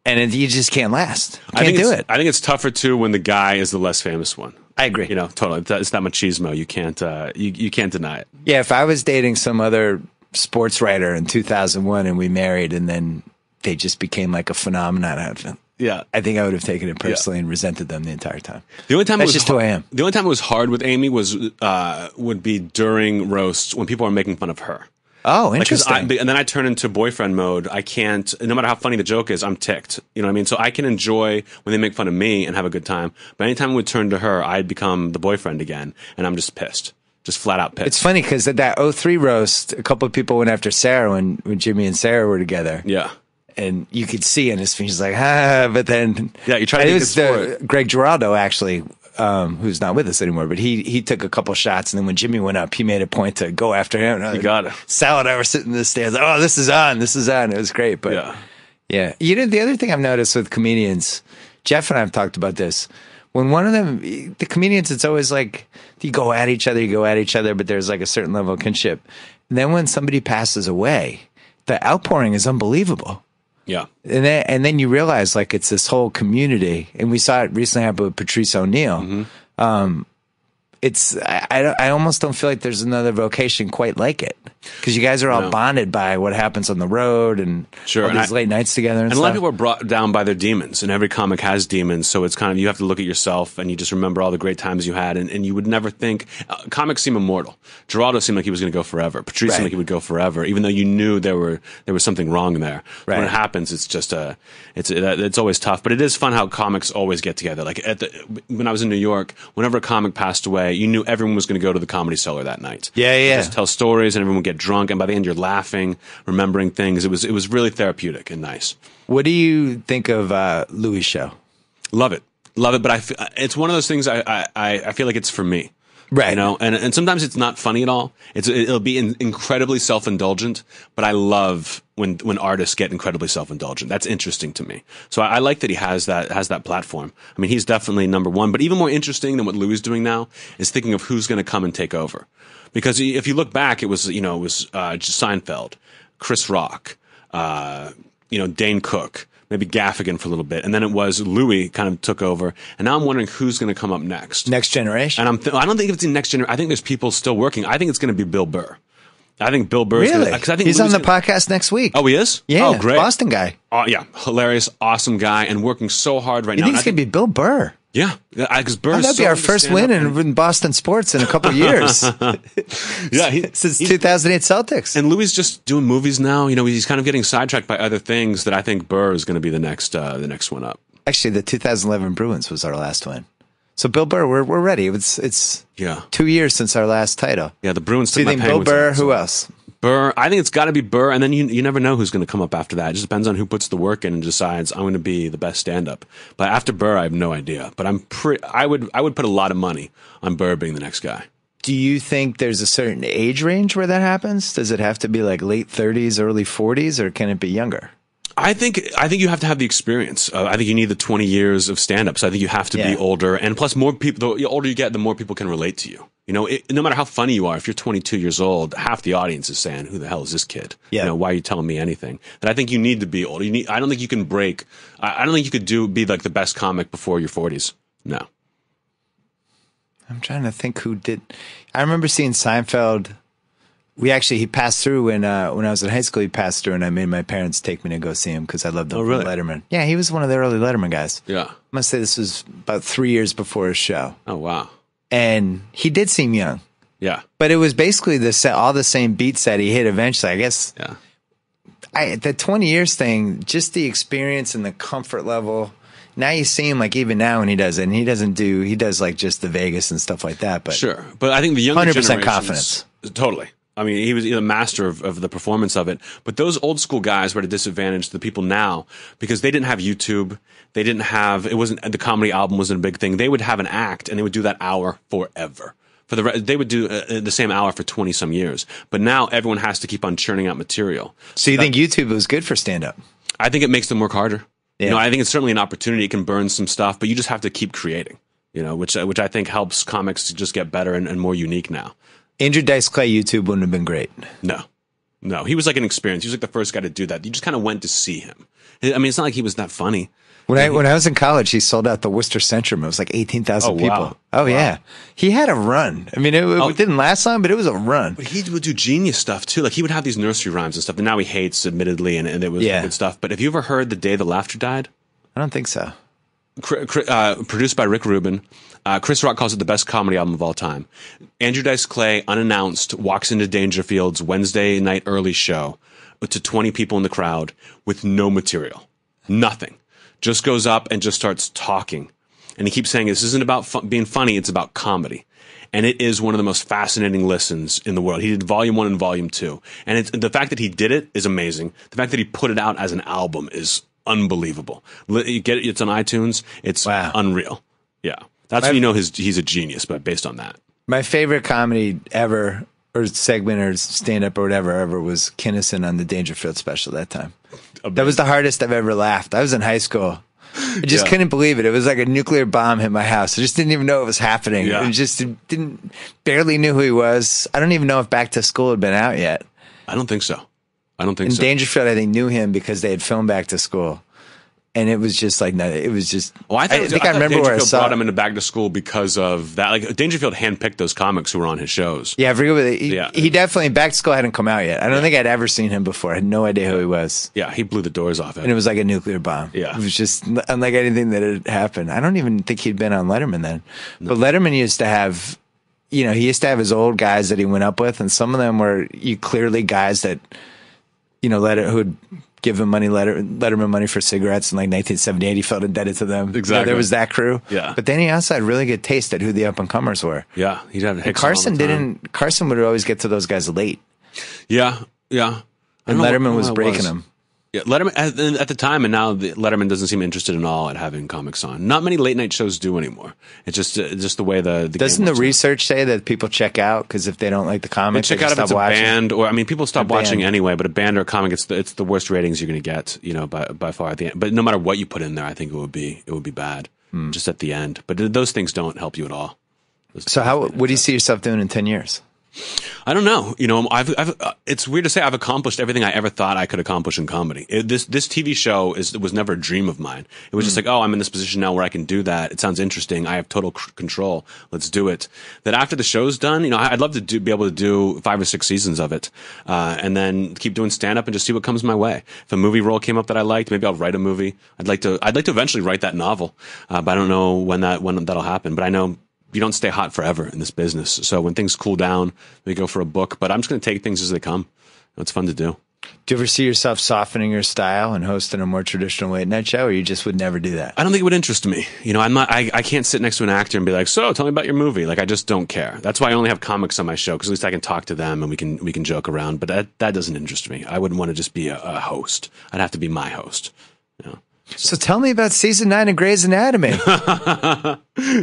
And you just can't last. Can't do it. I think it's tougher too when the guy is the less famous one. I agree. Totally. It's that machismo. You can't. You can't deny it. Yeah. If I was dating some other sports writer in 2001 and we married and then they just became like a phenomenon out of it. Yeah, I think I would have taken it personally and resented them the entire time. The only time that's just who I am. The only time it was hard with Amy would be during roasts when people are making fun of her. Oh, interesting. And then I turn into boyfriend mode. I can't, no matter how funny the joke is, I'm ticked. You know what I mean? So I can enjoy when they make fun of me and have a good time. But anytime I would turn to her, I'd become the boyfriend again, and I'm just pissed. Just flat out pissed. It's funny because at that 03 roast, a couple of people went after Sarah when Jimmy and Sarah were together. Yeah. And you could see in his face, he's like, but then you try to. It was Greg Giraldo actually, who's not with us anymore, but he took a couple shots, and then when Jimmy went up, he made a point to go after him. You got it. Sal and I were sitting in the stands. Oh, this is on. It was great, but yeah. The other thing I've noticed with comedians, Jeff and I have talked about this. When one of them, the comedians, it's always like you go at each other, but there's like a certain level of kinship. And then when somebody passes away, the outpouring is unbelievable. Yeah. And then you realize like it's this whole community, and we saw it recently happen with Patrice O'Neal. I almost don't feel like there's another vocation quite like it because you guys are all bonded by what happens on the road and all these late nights together. And a lot of people are brought down by their demons, and every comic has demons. So it's kind of, you have to look at yourself and you just remember all the great times you had. And you would never think, comics seem immortal. Geraldo seemed like he was going to go forever. Patrice seemed like he would go forever, even though you knew there was something wrong there. Right. When it happens, it's just it's always tough. But it is fun how comics always get together. Like when I was in New York, whenever a comic passed away, you knew everyone was going to go to the Comedy Cellar that night. Yeah. Just tell stories, and everyone would get drunk, and by the end you're laughing, remembering things. It was really therapeutic and nice. What do you think of Louis' show? Love it, but it's one of those things I feel like it's for me. Right. And sometimes it's not funny at all. It'll be incredibly self-indulgent, but I love when artists get incredibly self-indulgent. That's interesting to me. So I like that he has that platform. I mean, he's definitely number one, but even more interesting than what Louis is doing now is thinking of who's going to come and take over. Because if you look back, it was Seinfeld, Chris Rock, Dane Cook, maybe Gaffigan for a little bit, and then it was Louis kind of took over, and now I'm wondering who's going to come up next. Next generation? And I don't think it's the next generation. I think there's people still working. I think it's going to be Bill Burr. I think Bill Burr. Really? He's on the podcast next week. Oh, he is? Yeah. Oh, great. Boston guy. Oh, yeah. Hilarious, awesome guy, and working so hard right now. You think it's going to be Bill Burr? Yeah, because Burr. That'd be our first win in Boston sports in a couple of years. Since 2008 Celtics. And Louis just doing movies now. He's kind of getting sidetracked by other things that I think Burr is going to be the next one up. Actually, the 2011 Bruins was our last win. So Bill Burr, we're ready. It's 2 years since our last title. Yeah, the Bruins. Do you think Bill Burr? Who else? Burr. I think it's got to be Burr, and then you never know who's going to come up after that. It just depends on who puts the work in and decides I'm going to be the best stand-up. But after Burr, I have no idea. But I would put a lot of money on Burr being the next guy. Do you think there's a certain age range where that happens? Does it have to be like late 30s, early 40s, or can it be younger? I think you have to have the experience. I think you need the 20 years of stand-up. So I think you have to be older. And plus, more people, the older you get, the more people can relate to you. You know, no matter how funny you are, if you're 22 years old, half the audience is saying, who the hell is this kid? Yeah. You know, why are you telling me anything? And I think you need to be old. I don't think you can break. I don't think you could be like the best comic before your 40s. No. I'm trying to think who did. I remember seeing Seinfeld. He passed through when I was in high school. He passed through, and I made my parents take me to go see him because I loved him. Oh, really? Letterman. Yeah, he was one of the early Letterman guys. Yeah. I must say this was about 3 years before his show. Oh, wow. And he did seem young. Yeah. But it was basically all the same beats that he hit eventually. I guess. Yeah. The 20 years thing, just the experience and the comfort level. Now you see him like even now when he does it, and he does like just the Vegas and stuff like that. But sure. But I think the younger 100% confidence. Totally. I mean, he was the master of the performance of it. But those old school guys were at a disadvantage to the people now because they didn't have YouTube. They didn't have, the comedy album wasn't a big thing. They would have an act and they would do that hour forever. They would do the same hour for 20 some years. But now everyone has to keep on churning out material. So you think YouTube was good for stand up? I think it makes them work harder. Yeah. You know, I think it's certainly an opportunity. It can burn some stuff, but you just have to keep creating, you know, which I think helps comics to just get better and more unique now. Andrew Dice Clay YouTube wouldn't have been great. No, he was like an experience. He was like the first guy to do that. You just kind of went to see him. I mean, it's not like he was that funny. When I was in college, he sold out the Worcester Centrum. It was like 18,000 people. Wow. Oh, wow. Yeah. He had a run. I mean, it didn't last long, but it was a run. But he would do genius stuff, too. Like, he would have these nursery rhymes and stuff that now he hates, admittedly, and it was good stuff. But have you ever heard The Day the Laughter Died? I don't think so. Produced by Rick Rubin. Chris Rock calls it the best comedy album of all time. Andrew Dice Clay, unannounced, walks into Dangerfield's Wednesday night early show to 20 people in the crowd with no material. Nothing. Just goes up and just starts talking. And he keeps saying, this isn't about being funny, it's about comedy. And it is one of the most fascinating listens in the world. He did Volume 1 and Volume 2. And the fact that he did it is amazing. The fact that he put it out as an album is unbelievable. You get it, it's on iTunes. It's unreal. Yeah. That's when you know he's a genius, but based on that. My favorite comedy ever, or segment, or stand-up, or whatever, ever, was Kinnison on the Dangerfield special that time. That was the hardest I've ever laughed. I was in high school. I just couldn't believe it. It was like a nuclear bomb hit my house. I just didn't even know it was happening. Yeah. I just barely knew who he was. I don't even know if Back to School had been out yet. I don't think so. And Dangerfield, I think, knew him because they had filmed Back to School. And it was just like, no, it was just. Well, I think I remember where I Dangerfield saw brought him into Back to School because of that. Like, Dangerfield handpicked those comics who were on his shows. Yeah, I forget what he definitely, Back to School hadn't come out yet. I don't think I'd ever seen him before. I had no idea who he was. Yeah, he blew the doors off it. And it was like a nuclear bomb. Yeah. It was just unlike anything that had happened. I don't even think he'd been on Letterman then. No. But Letterman used to have, he used to have his old guys that he went up with, and some of them were clearly guys that, who would give him Letterman money for cigarettes in like 1978. He felt indebted to them. Exactly. There was that crew. Yeah. But then he also had really good taste at who the up and comers were. Yeah. He'd have and Carson would always get to those guys late. Yeah. Yeah. And Letterman was breaking them. Yeah, Letterman at the time, and now Letterman doesn't seem interested at all at having comics on. Not many late night shows do anymore. It's just the way the doesn't the research say that people check out because if they don't like the comic, they check out if it's a band, or people stop watching anyway. But a band or a comic, it's the worst ratings you're going to get, by far at the end. But no matter what you put in there, I think it would be bad just at the end. But those things don't help you at all. So what do you see yourself doing in 10 years? I don't know. It's weird to say I've accomplished everything I ever thought I could accomplish in comedy. This TV show was never a dream of mine. It was just like, I'm in this position now where I can do that. It sounds interesting. I have total control. Let's do it. That after the show's done, I'd love to be able to do 5 or 6 seasons of it, and then keep doing stand up and just see what comes my way. If a movie role came up that I liked, maybe I'll write a movie. I'd like to eventually write that novel, but I don't know when that'll happen. But I know you don't stay hot forever in this business. So when things cool down, we go for a book. But I'm just going to take things as they come. It's fun to do. Do you ever see yourself softening your style and hosting a more traditional late night show, or you just would never do that? I don't think it would interest me. I can't sit next to an actor and be like, so tell me about your movie. Like, I just don't care. That's why I only have comics on my show, because at least I can talk to them and we can joke around. But that doesn't interest me. I wouldn't want to just be a host. I'd have to be my host. So tell me about season 9 of Grey's Anatomy.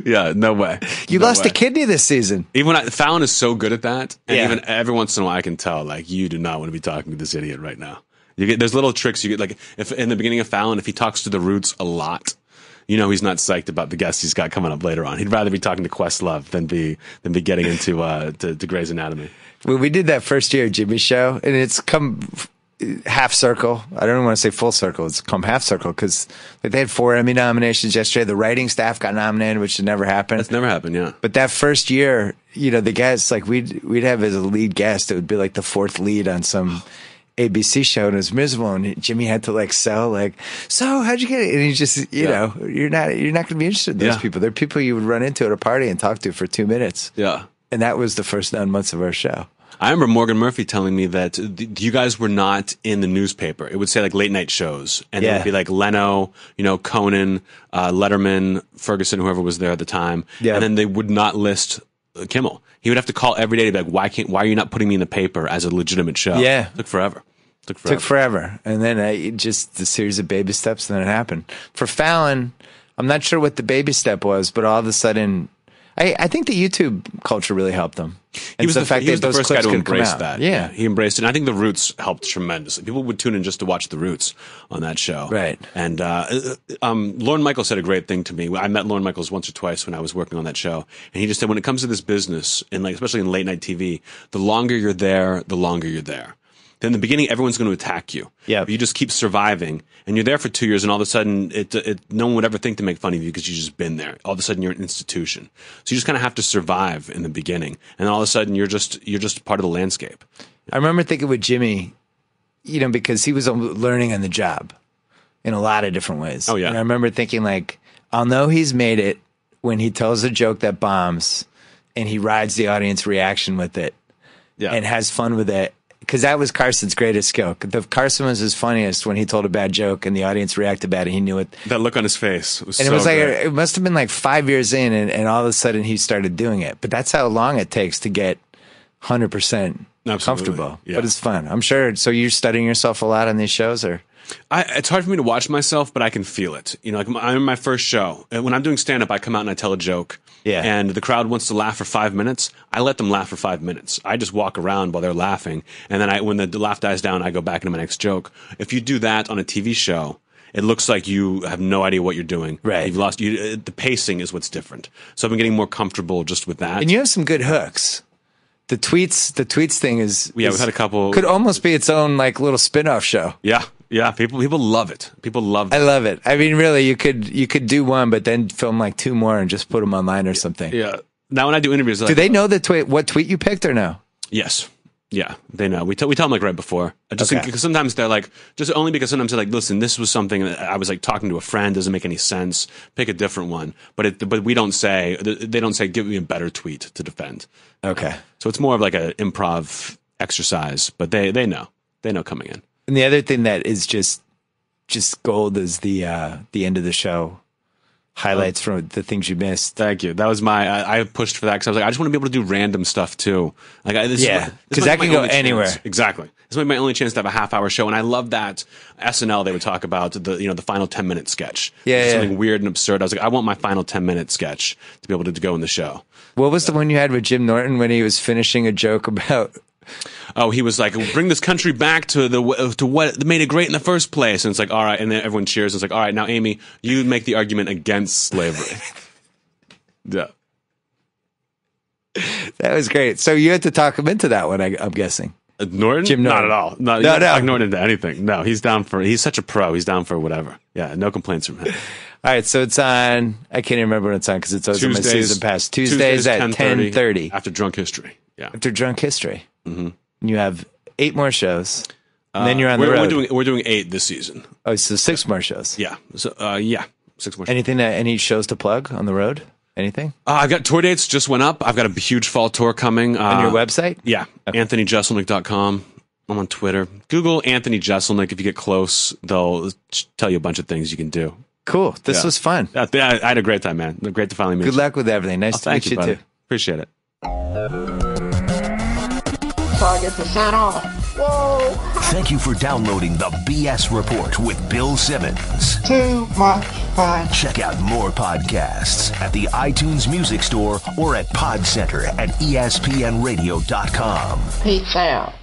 Yeah, no way. You lost a kidney this season. Even Fallon is so good at that, and even every once in a while I can tell, like, you do not want to be talking to this idiot right now. There's little tricks you get, like if in the beginning of Fallon, if he talks to the Roots a lot, you know he's not psyched about the guests he's got coming up later on. He'd rather be talking to Questlove than be getting into to Grey's Anatomy. Well, we did that first year of Jimmy's show, and it's come half circle. I don't even want to say full circle. It's come half circle because they had 4 Emmy nominations yesterday. The writing staff got nominated, which had never happened. That's never happened, yeah. But that first year, you know, the guests, like we'd have as a lead guest, it would be like the 4th lead on some ABC show, and it was miserable. And Jimmy had to like sell, like, so how'd you get it? And he just, you know, you're not going to be interested in those people. They're people you would run into at a party and talk to for 2 minutes. Yeah. And that was the first 9 months of our show. I remember Morgan Murphy telling me that you guys were not in the newspaper. It would say like late night shows, and it would be like Leno, you know, Conan, Letterman, Ferguson, whoever was there at the time, and then they would not list Kimmel. He would have to call every day to be like, why are you not putting me in the paper as a legitimate show? Yeah, took forever. Took forever, and then just a series of baby steps, and then it happened. For Fallon, I'm not sure what the baby step was, but all of a sudden, I think the YouTube culture really helped him. He was the first guy to embrace that. Yeah. He embraced it. And I think the Roots helped tremendously. People would tune in just to watch the Roots on that show. Right. And Lorne Michaels said a great thing to me. I met Lorne Michaels once or twice when I was working on that show. And he just said, when it comes to this business, and like especially in late night TV, the longer you're there, the longer you're there. Then in the beginning, everyone's going to attack you. Yeah. You just keep surviving, and you're there for 2 years, and all of a sudden, no one would ever think to make fun of you because you've just been there. All of a sudden, you're an institution. So you just kind of have to survive in the beginning, and all of a sudden, you're just part of the landscape. I remember thinking with Jimmy, you know, because he was learning on the job in a lot of different ways. Oh yeah. And I remember thinking like, I'll know he's made it when he tells a joke that bombs, and he rides the audience reaction with it, and has fun with it. Because that was Carson's greatest skill. Carson was his funniest when he told a bad joke and the audience reacted bad and he knew it. That look on his face was and so it was like great. it must have been like 5 years in, and all of a sudden he started doing it. But that's how long it takes to get 100% comfortable. Yeah. But it's fun, I'm sure. So you're studying yourself a lot on these shows, or? It's hard for me to watch myself, but I can feel it. You know, like I'm in my first show. When I'm doing stand-up, I come out and I tell a joke. Yeah. And the crowd wants to laugh for 5 minutes. I let them laugh for 5 minutes. I just walk around while they're laughing. And then when the laugh dies down, I go back into my next joke. If you do that on a TV show, it looks like you have no idea what you're doing. Right. You've lost. The pacing is what's different. So I've been getting more comfortable just with that. And you have some good hooks. The tweets thing is. Yeah, we've had a couple. Could almost be its own like little spin-off show. Yeah. Yeah, people love it. People love it. I love it. I mean, really, you could do one, but then film like 2 more and just put them online or something. Yeah. Now, when I do interviews, do they know what tweet you picked or no? Yes. Yeah, they know. We tell them like right before. Because sometimes they're like, just only because sometimes they're like, listen, this was something that I was like talking to a friend, doesn't make any sense. Pick a different one. But we don't say, they don't say, give me a better tweet to defend. Okay. So it's more of like an improv exercise, but they know. They know coming in. And the other thing that is just gold is the end of the show highlights from the things you missed. Thank you. That was I pushed for that because I was like, I just want to be able to do random stuff too. Like, because that can go anywhere. Exactly. This might be my only chance to have a half-hour show, and I love that SNL. They would talk about the final 10-minute sketch. Something weird and absurd. I was like, I want my final 10-minute sketch to be able to go in the show. What was the one you had with Jim Norton when he was finishing a joke about? Oh, he was like, bring this country back to what made it great in the first place. And it's like, all right. And then everyone cheers. It's like, all right, now, Amy, you make the argument against slavery. Yeah. That was great. So you had to talk him into that one, I'm guessing. Norton? Jim Norton. Not at all. No. Not Norton into anything. No, he's such a pro. He's down for whatever. Yeah, no complaints from him. All right, so it's on, I can't even remember when it's on because it's always on my season pass. Tuesdays at 10:30. After Drunk History. Yeah. After Drunk History. Mm-hmm. You have 8 more shows. And then you're on the road. We're doing 8 this season. Oh, so 6 more shows. Yeah. So 6 more shows. Any shows to plug on the road? Anything? I've got tour dates just went up. I've got a huge fall tour coming. On your website? Yeah. Okay. AnthonyJeselnik.com. I'm on Twitter. Google Anthony Jeselnik. If you get close, they'll tell you a bunch of things you can do. Cool. This was fun. I had a great time, man. Great to finally meet you. Good luck with everything. Nice to meet you, too. Appreciate it. so I get to sign off. Whoa! Thank you for downloading the BS Report with Bill Simmons. Too much fun. Check out more podcasts at the iTunes Music Store or at Pod Center at ESPNradio.com. Peace out.